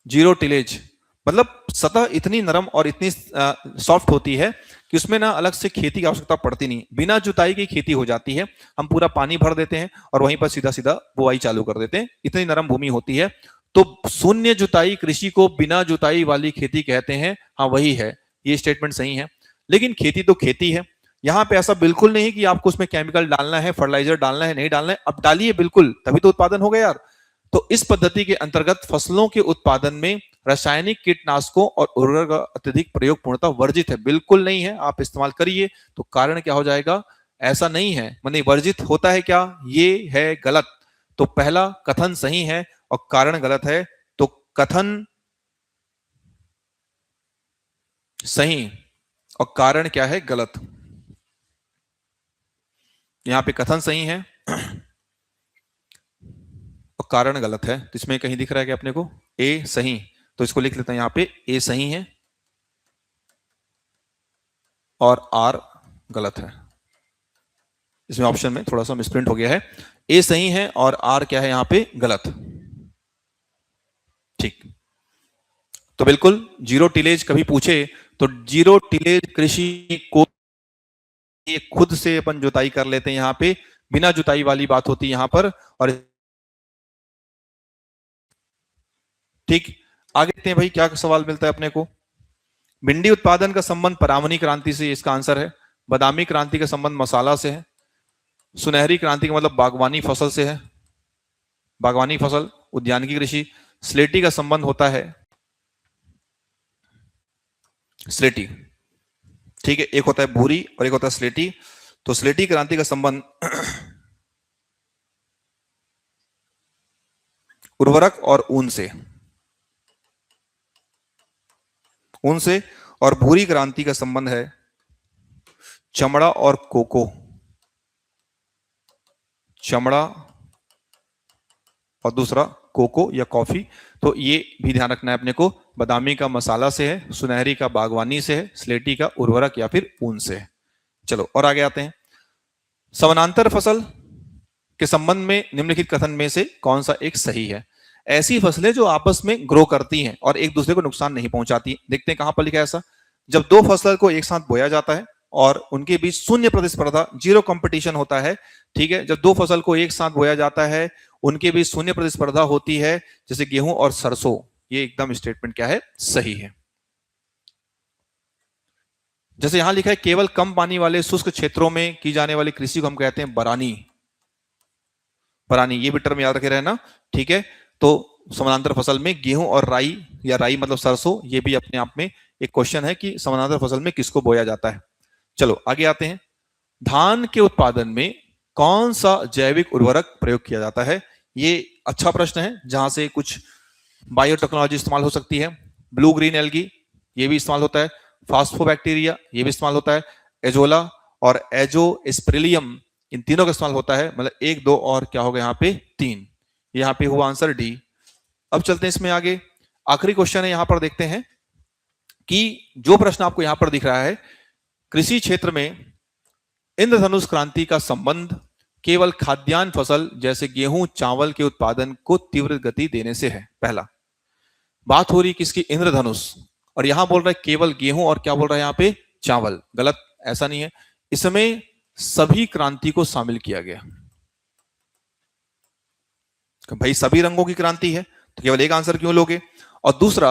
जीरो टिलेज मतलब सतह इतनी नरम और इतनी सॉफ्ट होती है कि उसमें ना अलग से खेती की आवश्यकता पड़ती नहीं, बिना जुताई की खेती हो जाती है। हम पूरा पानी भर देते हैं और वहीं पर सीधा सीधा बुआई चालू कर देते हैं, इतनी नरम भूमि होती है। तो शून्य जुताई कृषि को बिना जुताई वाली खेती कहते हैं। हाँ वही है, ये स्टेटमेंट सही है। लेकिन खेती तो खेती है, यहाँ पे ऐसा बिल्कुल नहीं कि आपको उसमें केमिकल डालना है, फर्टिलाइजर डालना है, नहीं डालना है, अब डालिए बिल्कुल, तभी तो उत्पादन होगा यार। तो इस पद्धति के अंतर्गत फसलों के उत्पादन में रासायनिक कीटनाशकों और उर्वरक का अत्यधिक प्रयोग पूर्णतः वर्जित है, बिल्कुल नहीं है, आप इस्तेमाल करिए। तो कारण क्या हो जाएगा? ऐसा नहीं है, माने वर्जित होता है क्या? ये है गलत। तो पहला कथन सही है और कारण गलत है। तो कथन सही और कारण क्या है? गलत। यहां पे कथन सही है और कारण गलत है। तो इसमें कहीं दिख रहा है कि अपने को ए सही, तो इसको लिख लेते हैं यहां पे ए सही है और आर गलत है। इसमें ऑप्शन में थोड़ा सा मिसप्रिंट हो गया है, ए सही है और आर क्या है यहां पे? गलत। ठीक, तो बिल्कुल जीरो टिलेज कभी पूछे तो जीरो टिलेज कृषि को ये खुद से अपन जुताई कर लेते हैं, यहां पे बिना जुताई वाली बात होती है यहां पर। और ठीक, आगे देखते हैं भाई क्या सवाल मिलता है अपने को। भिंडी उत्पादन का संबंध परामनी क्रांति से, इसका आंसर है। बादामी क्रांति का संबंध मसाला से है। सुनहरी क्रांति का मतलब बागवानी फसल से है, बागवानी फसल, उद्यानिकी कृषि। स्लेटी का संबंध होता है स्लेटी, ठीक है, एक होता है भूरी और एक होता है स्लेटी। तो स्लेटी क्रांति का संबंध उर्वरक और ऊन से, ऊन से। और भूरी क्रांति का संबंध है चमड़ा और कोको, चमड़ा और दूसरा कोको या कॉफी। तो ये भी ध्यान रखना है अपने को, बादामी का मसाला से है, सुनहरी का बागवानी से है, स्लेटी का उर्वरक या फिर ऊन से है। चलो और आगे आते हैं। समानांतर फसल के संबंध में निम्नलिखित कथन में से कौन सा एक सही है? ऐसी फसलें जो आपस में ग्रो करती हैं और एक दूसरे को नुकसान नहीं पहुंचाती। देखते हैं कहां पर लिखा है ऐसा। जब दो फसल को एक साथ बोया जाता है और उनके बीच शून्य प्रतिस्पर्धा, जीरो कंपटीशन होता है, ठीक है, जब दो फसल को एक साथ बोया जाता है उनके बीच शून्य प्रतिस्पर्धा होती है, जैसे गेहूं और सरसों, ये एकदम स्टेटमेंट क्या है? सही है। जैसे यहां लिखा है केवल कम पानी वाले शुष्क क्षेत्रों में की जाने वाली कृषि को हम कहते हैं बरानी। बरानी, ये भी टर्म याद रखे रहना, ठीक है। तो समानांतर फसल में गेहूं और राई, या राई मतलब सरसों, ये भी अपने आप में एक क्वेश्चन है कि समानांतर फसल में किसको बोया जाता है। चलो आगे आते हैं। धान के उत्पादन में कौन सा जैविक उर्वरक प्रयोग किया जाता है? ये अच्छा प्रश्न है, जहां से कुछ बायोटेक्नोलॉजी इस्तेमाल हो सकती है। ब्लू ग्रीन एल्गी, ये भी इस्तेमाल होता है। फास्फोबैक्टीरिया, ये भी इस्तेमाल होता है। एजोला और एजोस्पेरिलियम, इन तीनों का इस्तेमाल होता है। मतलब एक, दो और क्या होगा यहाँ पे? तीन। यहाँ पे हुआ आंसर डी। अब चलते हैं इसमें आगे, आखिरी क्वेश्चन है, यहां पर देखते हैं कि जो प्रश्न आपको यहां पर दिख रहा है, कृषि क्षेत्र में इंद्रधनुष क्रांति का संबंध केवल खाद्यान्न फसल जैसे गेहूं चावल के उत्पादन को तीव्र गति देने से है। पहला बात हो रही किसकी? इंद्रधनुष। और यहां बोल रहा है केवल गेहूं और क्या बोल रहा है यहाँ पे? चावल। गलत, ऐसा नहीं है, इसमें सभी क्रांति को शामिल किया गया। भाई सभी रंगों की क्रांति है तो केवल एक आंसर क्यों लोगे? और दूसरा,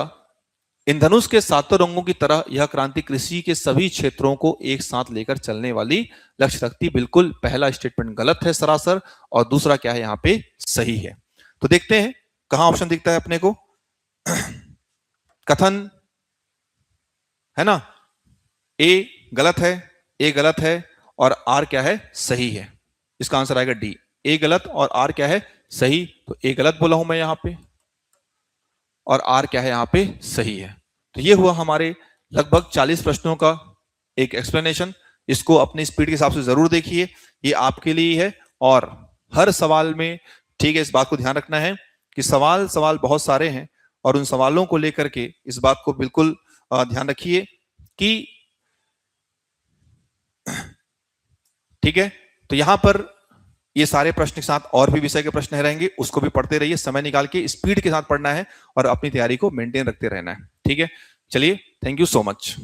इंद्रधनुष के सातों रंगों की तरह यह क्रांति कृषि के सभी क्षेत्रों को एक साथ लेकर चलने वाली लक्ष्य रखती। बिल्कुल पहला स्टेटमेंट गलत है सरासर, और दूसरा क्या है यहाँ पे? सही है। तो देखते हैं कहां ऑप्शन दिखता है अपने को। कथन है ना, ए गलत है, ए गलत है और आर क्या है? सही है। इसका आंसर आएगा डी, ए गलत और आर क्या है? सही। तो ए गलत बोला हूं मैं यहां पे, और आर क्या है यहां पे? सही है। तो ये हुआ हमारे लगभग 40 प्रश्नों का एक एक्सप्लेनेशन। इसको अपनी स्पीड के हिसाब से जरूर देखिए, ये आपके लिए है। और हर सवाल में, ठीक है, इस बात को ध्यान रखना है कि सवाल बहुत सारे हैं, और उन सवालों को लेकर के इस बात को बिल्कुल ध्यान रखिए कि, ठीक है, तो यहां पर ये सारे प्रश्न के साथ और भी विषय के प्रश्न रहेंगे, उसको भी पढ़ते रहिए, समय निकाल के स्पीड के साथ पढ़ना है और अपनी तैयारी को मेंटेन रखते रहना है। ठीक है, चलिए, थैंक यू सो मच।